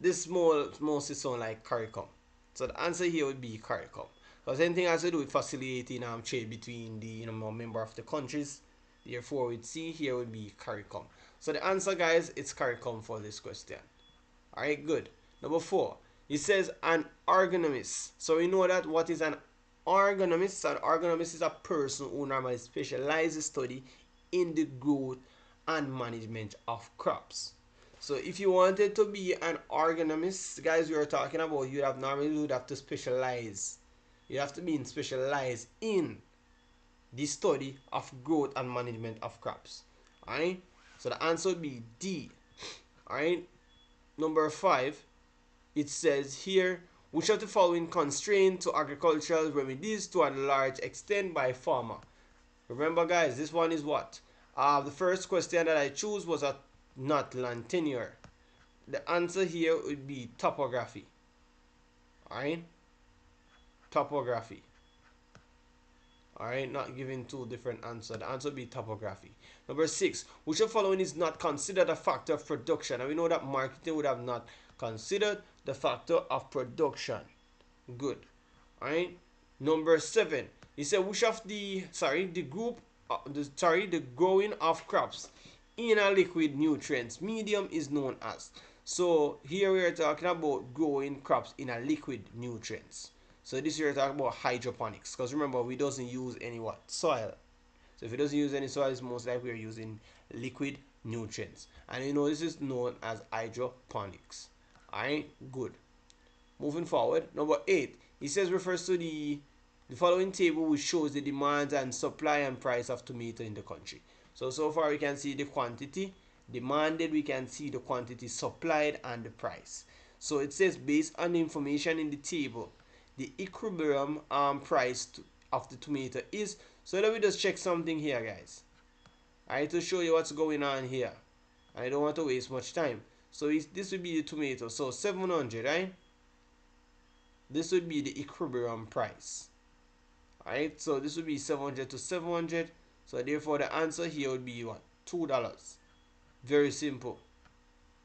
S1: this mostly sound like CARICOM. So the answer here would be CARICOM. Because anything has to do with facilitating trade between the member of the countries, therefore we'd see here would be CARICOM. So the answer, guys, it's CARICOM for this question. Alright, good. Number 4. It says an ergonomist. So we know that what is an ergonomist? An ergonomist is a person who normally specializes study in the growth and management of crops. So if you wanted to be an ergonomist, guys, we are talking about you have to specialize. You have to be specialized in the study of growth and management of crops. Alright? So the answer would be D. Alright? Number 5, it says here, which of the following constraint to agricultural remedies to a large extent by farmer? Remember, guys, this one is what? The first question that I choose was a not land tenure. The answer here would be topography. Alright? Topography. Alright, not giving two different answers. The answer would be topography. Number 6, which of the following is not considered a factor of production? And we know that marketing would have not considered the factor of production. Good. Alright. Number 7, he said which of the the growing of crops in a liquid nutrients medium is known as. So here we are talking about growing crops in a liquid nutrients. So this year we're talking about hydroponics, because remember we doesn't use any what? Soil. So if it doesn't use any soil, it's most likely we're using liquid nutrients. And you know this is known as hydroponics. Alright, good. Moving forward, number 8, it says refers to the following table which shows the demand and supply and price of tomato in the country. So far we can see the quantity demanded, we can see the quantity supplied and the price. So it says based on the information in the table, the equilibrium price of the tomato is. So let me just check something here, guys. Alright, to show you what's going on here. I don't want to waste much time. So this would be the tomato. So 700, right? This would be the equilibrium price. Alright, so this would be 700 to 700. So therefore the answer here would be what? $2. Very simple.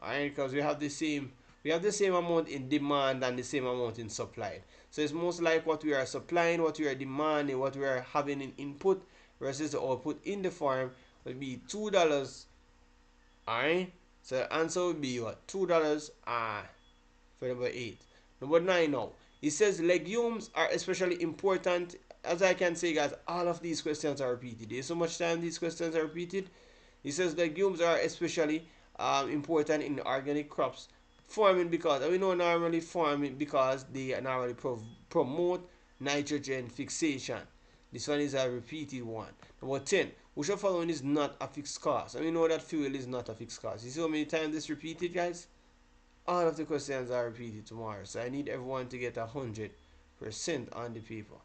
S1: Alright, because we have the same amount in demand and the same amount in supply. So it's most like what we are supplying, what we are demanding, what we are having in input versus the output in the farm would be $2. Alright, so the answer would be what? $2 for number 8. Number 9 now. It says legumes are especially important. As I can say, guys, all of these questions are repeated. There's so much time these questions are repeated. It says legumes are especially important in organic crops farming because we know normally farming because they normally promote nitrogen fixation. This one is a repeated one. Number 10, which of the following is not a fixed cost? And we know that fuel is not a fixed cost. You see how many times this repeated, guys? All of the questions are repeated tomorrow, so I need everyone to get 100% on the paper.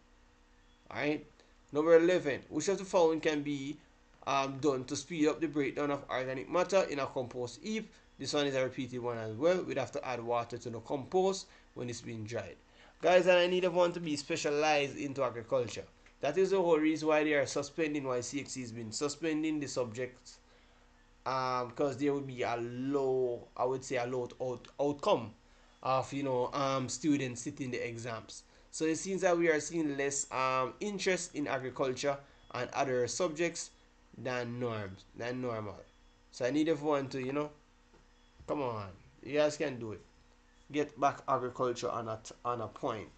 S1: Alright. Number 11, which of the following can be done to speed up the breakdown of organic matter in a compost heap? This one is a repeated one as well. We'd have to add water to the compost when it's being dried. Guys, and I need everyone to be specialized into agriculture. That is the whole reason why they are suspending, why CXC has been suspending the subject, because there will be a low, I would say a low outcome of students sitting the exams. So it seems that we are seeing less interest in agriculture and other subjects than normal. So I need everyone to come on, you guys can do it. Get back agriculture on a point.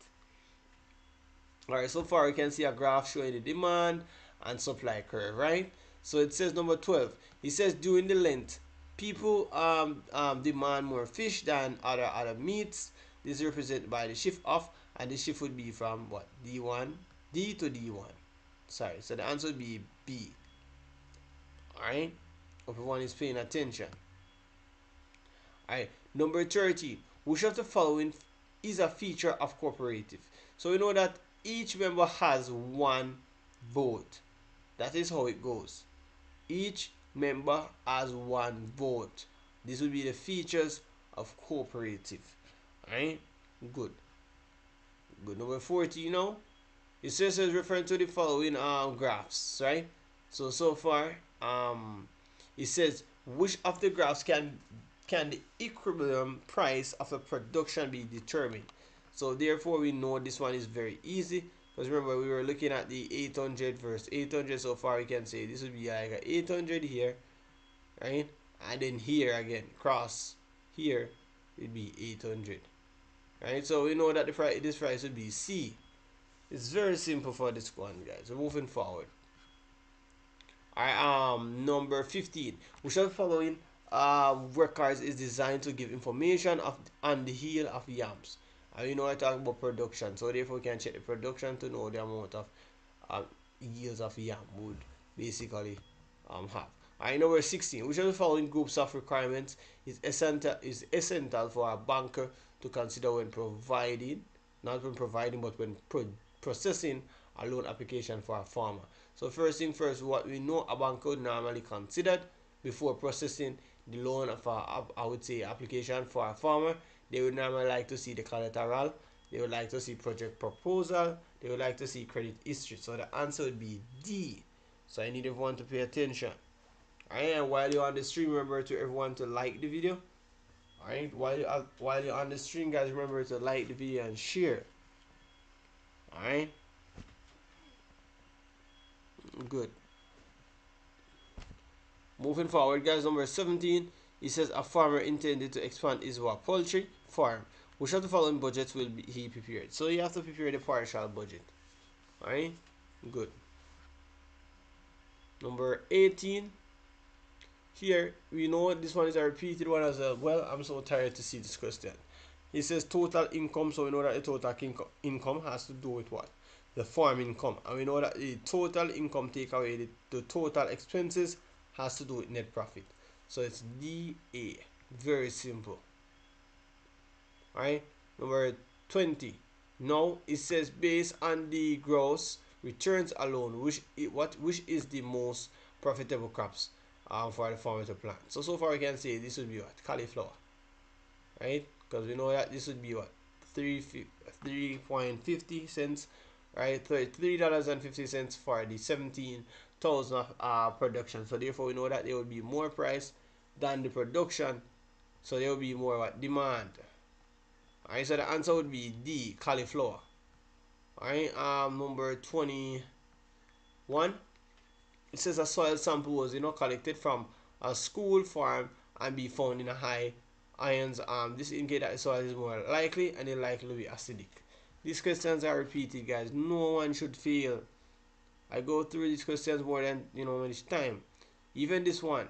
S1: Alright, so far you can see a graph showing the demand and supply curve, right? So it says number 12. It says during the Lent, people demand more fish than other meats. This is represented by the shift off, and the shift would be from what? D to D1. Sorry, so the answer would be B. Alright? Hope everyone is paying attention. Alright, number 30. Which of the following is a feature of cooperative? So we know that each member has one vote. That is how it goes. Each member has one vote. This will be the features of cooperative. Alright? Good. Good. Number 40 now. It says it's referring to the following graphs, right? So far, it says which of the graphs can the equilibrium price of a production be determined? So therefore we know this one is very easy, because remember we were looking at the 800 versus 800. So far we can say this would be like a 800 here, right? And then here again, cross here, it'd be 800, right? So we know that this price would be C. It's very simple for this one, guys. We're moving forward. Alright, number 15. Which of the following records is designed to give information on the yield of yams? And you know I talk about production, so therefore we can check the production to know the amount of yields of yam would basically have. Alright, number 16. Which of the following groups of requirements is essential for a banker to consider when providing, not when providing, but when processing a loan application for a farmer? So first thing first, what we know a bank would normally consider before processing the loan of I would say application for a farmer, they would normally like to see the collateral, they would like to see project proposal, they would like to see credit history. So the answer would be D. So I need everyone to pay attention. Alright, and while you're on the stream, remember to everyone to like the video. Alright, while you're on the stream, guys, remember to like the video and share. Alright. Good. Moving forward, guys, number 17. It says a farmer intended to expand his poultry farm. Which of the following budgets will he prepared? So you have to prepare the partial budget. Alright? Good. Number 18. Here, we know this one is a repeated one as well. Well, I'm so tired to see this question. It says total income, so we know that the total income has to do with what? The farm income. And we know that the total income take away the total expenses has to do with net profit. So it's DA. Very simple. Alright. Number 20. Now it says based on the gross returns alone, which is the most profitable crops for the farmer to plant. So far we can say this would be what? Cauliflower. Right? Because we know that this would be what? 3.50 cents, right? $3.50 for the 17,000 production. So therefore we know that there will be more price than the production, so there will be more what? Demand. Alright, so the answer would be D, cauliflower. Alright, number 21. It says a soil sample was collected from a school farm and be found in a high ions. This indicates that the soil is more likely and it likely to be acidic. These questions are repeated, guys. No one should fail. I go through these questions more than each time. Even this one.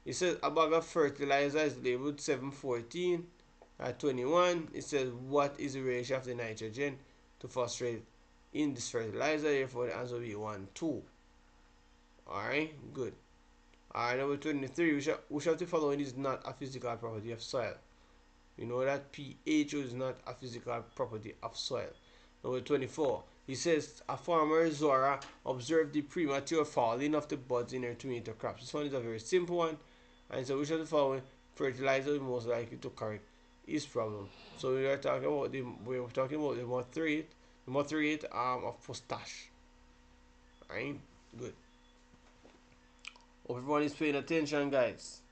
S1: It says a bag of fertilizer is labeled 714 at 21. It says what is the ratio of the nitrogen to phosphate in this fertilizer? Therefore the answer will be 1, 2. Alright, good. Alright, number 23. Which of the following is not a physical property of soil? We know that pH is not a physical property of soil. Number 24. It says a farmer Zora observed the premature falling of the buds in her tomato crops. This one is a very simple one. And so which of the following fertilizer is most likely to correct his problem? So we were talking about the muriate of potash. Alright, good. Hope everyone is paying attention, guys.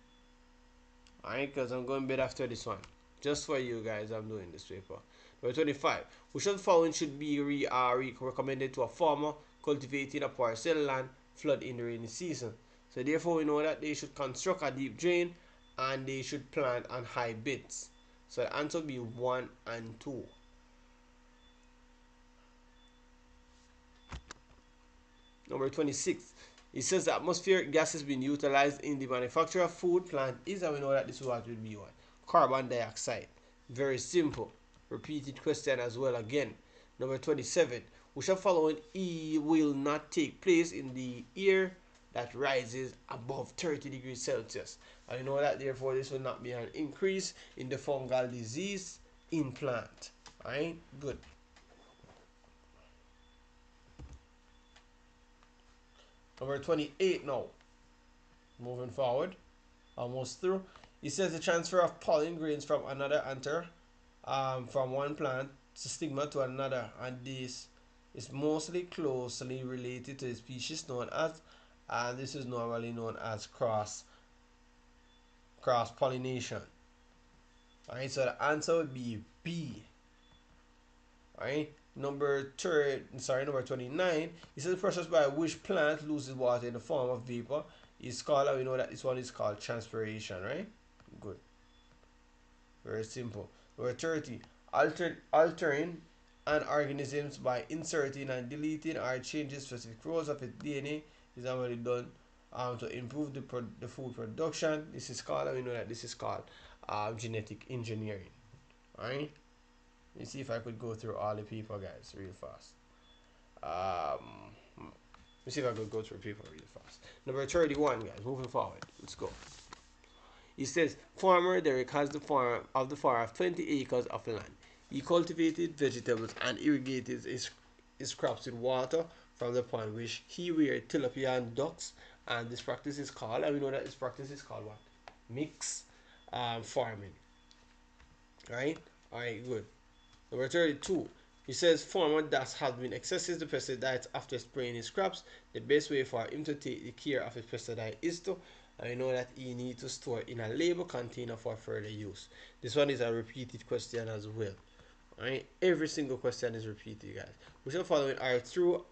S1: Alright, because I'm going to bed after this one. Just for you guys, I'm doing this paper. Number 25. Which of the following should be recommended to a farmer cultivating a parcel land flood in the rainy season? So therefore, we know that they should construct a deep drain and they should plant on high beds. So the answer will be 1 and 2. Number 26. It says the atmospheric gases being utilized in the manufacture of food plant is, and we know that this is what will be what? Carbon dioxide. Very simple. Repeated question as well again. Number 27. Which of following E will not take place in the air that rises above 30 degrees Celsius? I know that therefore this will not be an increase in the fungal disease in plant. Alright, good. Number 28 now. Moving forward. Almost through. It says the transfer of pollen grains from another anther, from one plant stigma to another, and this is mostly closely related to the species known as, and this is normally known as cross pollination. Alright, so the answer would be B. Alright, number 29. It says the process by which plant loses water in the form of vapor is called, and we know that this one is called transpiration, right? Good. Very simple. Number 30. Altering an organism by inserting and deleting or changing specific rows of its DNA is normally done to improve the food production. This is called, and we know that this is called genetic engineering. Alright? Let me see if I could go through all the people, guys, real fast. Let me see if I could go through people real fast. Number 31, guys, moving forward. Let's go. He says, Farmer Derek has the farm of 20 acres of land. He cultivated vegetables and irrigated his crops with water from the pond which he reared tilapia and ducks. And this practice is called, and we know that this practice is called what? Mixed farming. Right? Alright, good. Number 32. He says farmer that has been excessive the pesticides after spraying his crops. The best way for him to take the care of his pesticide is to, and we know that he needs to store in a label container for further use. This one is a repeated question as well. Alright, every single question is repeated, guys. Which of the following are true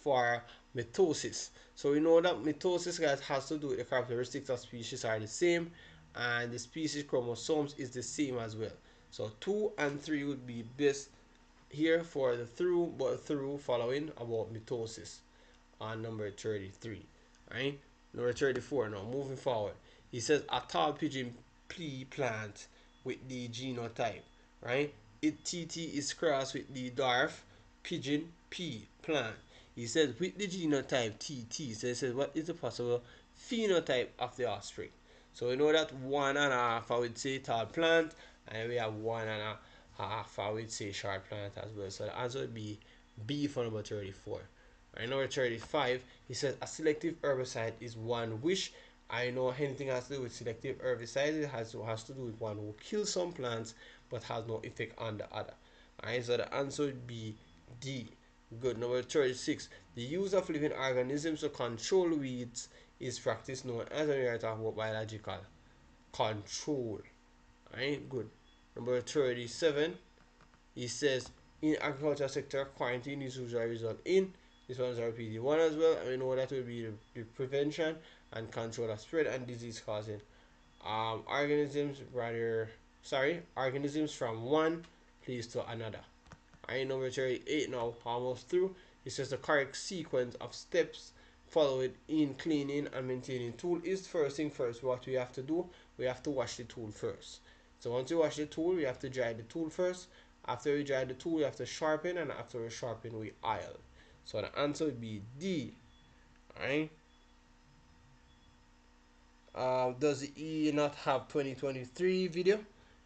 S1: for mitosis? So we know that mitosis, guys, has to do with the characteristics of species are the same, and the species chromosomes is the same as well. So 2 and 3 would be best here for the through, but through following about mitosis on number 33. Right? Number 34 now, moving forward. He says a tall pigeon pea plant with the genotype, right? It TT is crossed with the dwarf pigeon pea plant. He says with the genotype TT, so he says what is the possible phenotype of the offspring? So we know that 1.5 I would say tall plant, and we have 1.5 I would say short plant as well. So the answer would be B for number 34. Right, number 35, he says a selective herbicide is one which, I know anything has to do with selective herbicide, it has to do with one who kills some plants but has no effect on the other. Alright, so the answer would be D. Good. Number 36, the use of living organisms to control weeds is practice known as, we are talking about biological control. Alright, good. Number 37, he says in agriculture sector, quarantine is usually result in, this one is a repeated one as well, and we know that will be the prevention and control of spread and disease causing organisms from one place to another. Alright, number 38 now, almost through. It says the correct sequence of steps followed in cleaning and maintaining tool is first thing first. What we have to do, we have to wash the tool first. So once you wash the tool, we have to dry the tool first. After we dry the tool, we have to sharpen, and after we sharpen, we oil. So the answer would be D. Alright. Does the E not have 2023 video?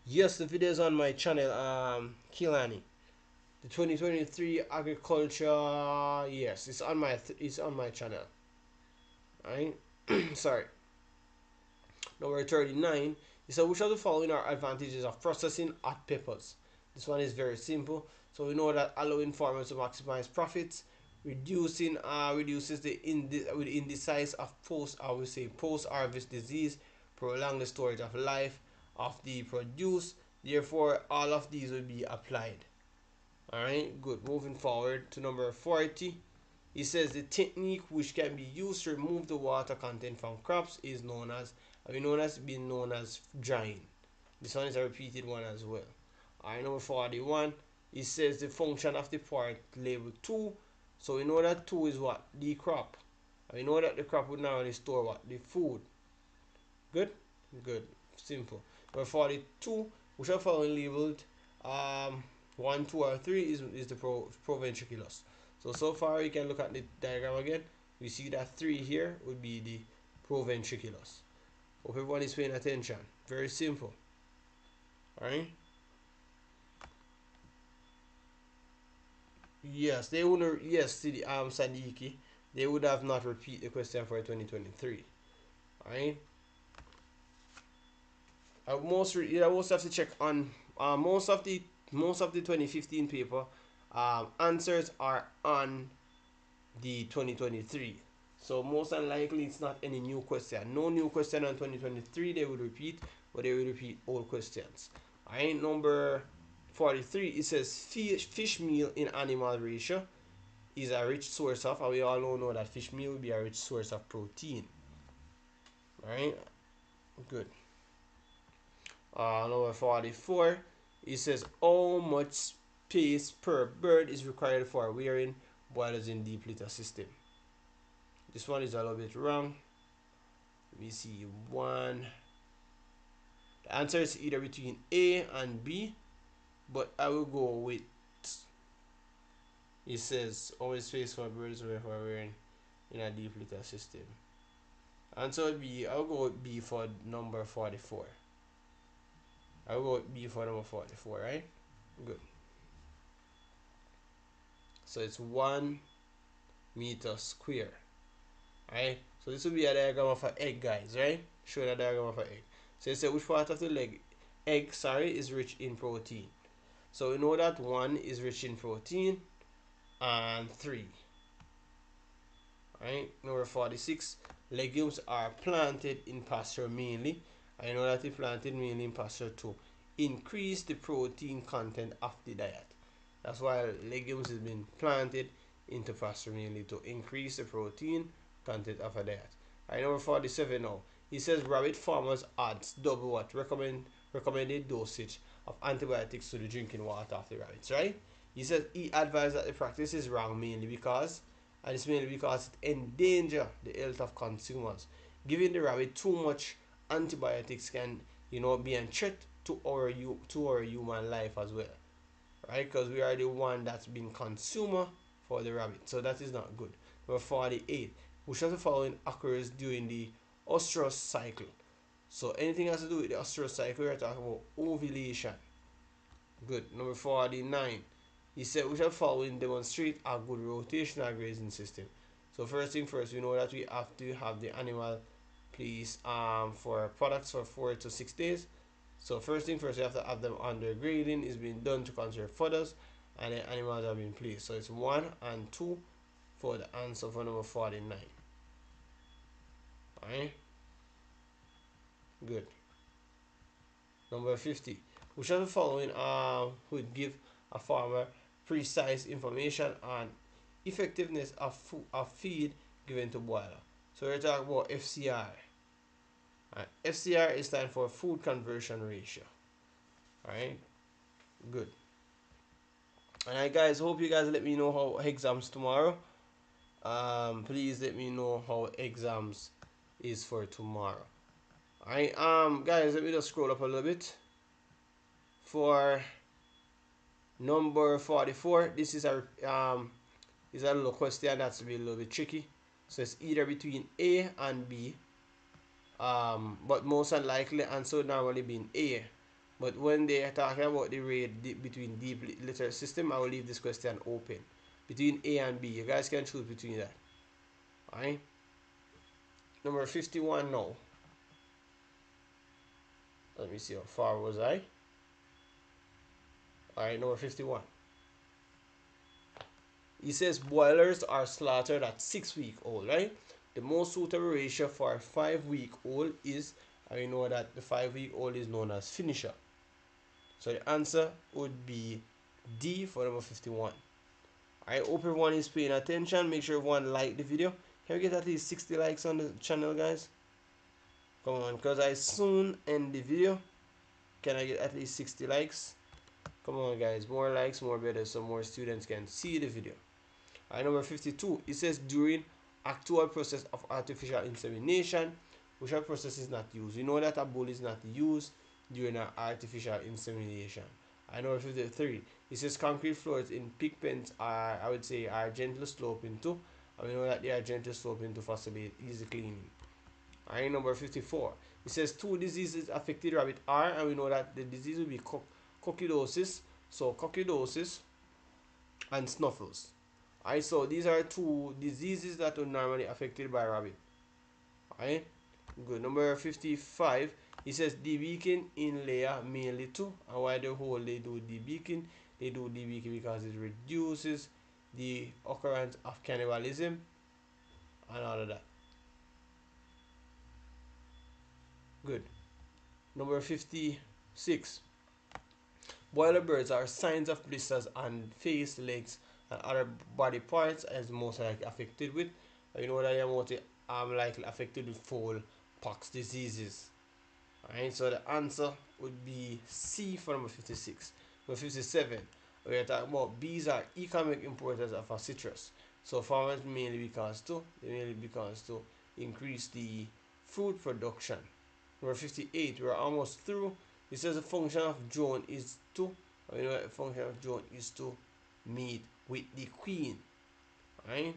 S1: Yes, the video is on my channel, Kilani. The 2023 agriculture, yes, it's on my channel. Alright. Sorry. Number 39. He said, which of the following are advantages of processing hot peppers? This one is very simple. So we know that allowing farmers to maximize profits, reduces the indices of post harvest disease, prolong the storage of life of the produce, Therefore, all of these will be applied. Alright, good. Moving forward to number 40. It says the technique which can be used to remove the water content from crops is known as, being known as drying. This one is a repeated one as well. Alright, number 41. It says the function of the part label 2. So we know that 2 is what? The crop. And we know that the crop would normally store what? The food. Good? Good. Simple. Number 42. Which are following labeled 1, 2, or 3 is the proventriculus. So far you can look at the diagram again. We see that 3 here would be the proventriculus. Hope everyone is paying attention. Very simple. Alright? Yes, they would. Yes, see the Sadiki. They would have not repeat the question for 2023. Alright? You also have to check on most of the 2015 paper answers are on the 2023. So most unlikely it's not any new question. No new question on 2023 they would repeat, but they will repeat old questions. Alright, number 43, it says fish meal in animal ratio is a rich source of, and we all know that fish meal will be a rich source of protein. Alright, good. Number 44, it says how much space per bird is required for wearing boilers in deep litter system. This one is a little bit wrong. Let me see one. The answer is either between A and B, but I will go with, it says how much space for birds for wearing in a deep litter system. Answer would be, I'll go with B for number 44. I'll go with B for number 44, right? Good. So it's 1 meter square. Right? So this will be a diagram of an egg, guys, right? Show the diagram of an egg. So it says which part of the egg is rich in protein. So we know that 1 is rich in protein and 3. Right? Number 46. Legumes are planted in pasture mainly. I know that they planted mainly in pasture to increase the protein content of the diet. That's why legumes has been planted into pasture mainly to increase the protein content of a diet. Right, number 47 now. He says rabbit farmers adds double what? Recommended dosage of antibiotics to the drinking water of the rabbits, right? He says he advised that the practice is wrong mainly because, and it's mainly because it endanger the health of consumers. Giving the rabbit too much antibiotics can, be a threat to our human life as well, right? Because we are the one that's been consumer for the rabbit, so that is not good. Number 48, which of the following occurs during the ostrus cycle? So anything has to do with the ostrus cycle, we're talking about ovulation. Good. Number 49, he said which of the following demonstrate a good rotational grazing system? So first thing first, we know that we have to have the animal placed for products for 4 to 6 days. So first thing first, you have to have them under grading is being done to conserve fodder, and the animals are being placed. So it's 1 and 2 for the answer for number 49. Alright, good. Number 50, which of the following would give a farmer precise information on effectiveness of feed given to boiler? So we're talking about FCR. FCR is stand for food conversion ratio. Alright, good. Alright guys, hope you guys let me know how exams tomorrow. Please let me know how exams is for tomorrow. Alright, guys, let me just scroll up a little bit. For number 44, this is a little question that's be a little bit tricky. So it's either between A and B. But most unlikely answer would normally be A. But when they are talking about the rate between deep litter system, I will leave this question open. Between A and B, you guys can choose between that. Alright. Number 51 now. Let me see how far was I. Alright, number 51. He says boilers are slaughtered at 6-week old, right? The most suitable ratio for a 5-week old is, and we know that the 5-week old is known as finisher. So the answer would be D for number 51. I hope everyone is paying attention. Make sure everyone like the video. Can we get at least 60 likes on the channel, guys? Come on, because I soon end the video. Can I get at least 60 likes? Come on, guys. More likes, more better, so more students can see the video. Number 52, it says during actual process of artificial insemination, which process is not used. We know that a bull is not used during an artificial insemination. Number 53, it says concrete floors in pig pens are, I would say, are gentle sloping too. And we know that they are gentle sloping to facilitate easy cleaning. Number 54, it says two diseases affected rabbit are, and we know that the disease will be coccidiosis. So coccidiosis and snuffles. So these are two diseases that are normally affected by rabbit. Alright, good. Number 55, it says debeaking in layer mainly too. And why the whole they do debeaking? They do debeaking because it reduces the occurrence of cannibalism and all of that. Good. Number 56, boiler birds are signs of blisters on face, legs, and other body parts as most likely affected with. You know that they are likely affected with fowl pox diseases. Alright, so the answer would be C for number 56. Number 57, we are talking about bees are economic importers of a citrus. So farmers mainly because to increase the food production. Number 58, we're almost through. It says the function of drone is to, you know, the function of drone is to meet with the queen. Alright,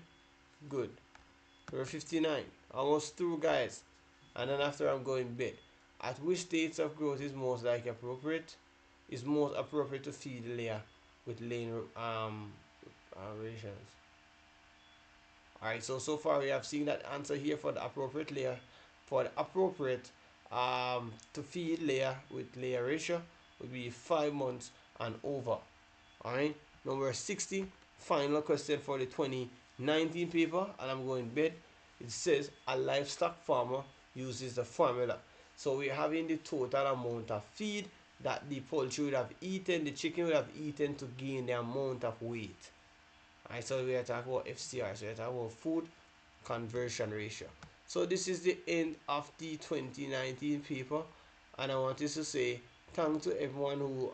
S1: good. Number 59, almost through, guys. And then after I'm going bed. At which states of growth is most likely appropriate? Is most appropriate to feed the layer with laying rations. Alright, so far we have seen that answer here for the appropriate layer. For the appropriate to feed layer with layer ratio would be 5 months and over. Alright, number 60, final question for the 2019 paper, and I'm going bed. It says a livestock farmer uses the formula. So we're having the total amount of feed that the poultry would have eaten, the chicken would have eaten to gain the amount of weight. Alright, so we are talking about FCR, so we are talking about food conversion ratio. So this is the end of the 2019 paper, and I wanted to say thanks to everyone who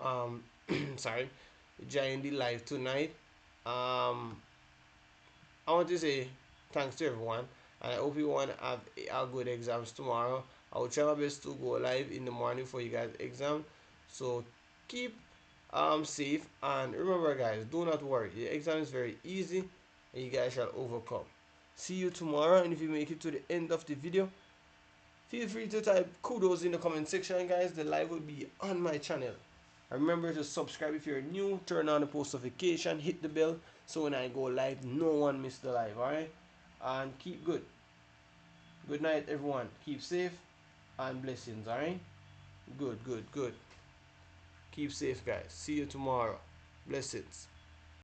S1: sorry, joined the live tonight. I want to say thanks to everyone, and I hope you want to have a good exams tomorrow. I will try my best to go live in the morning for you guys exam. So keep safe, and remember, guys, do not worry. The exam is very easy, and you guys shall overcome. See you tomorrow, and if you make it to the end of the video, feel free to type kudos in the comment section, guys. The live will be on my channel. And remember to subscribe if you're new, turn on the post notification, hit the bell, so when I go live, no one miss the live, alright? And keep good. Good night, everyone. Keep safe, and blessings, alright? Good. Keep safe, guys. See you tomorrow. Blessings.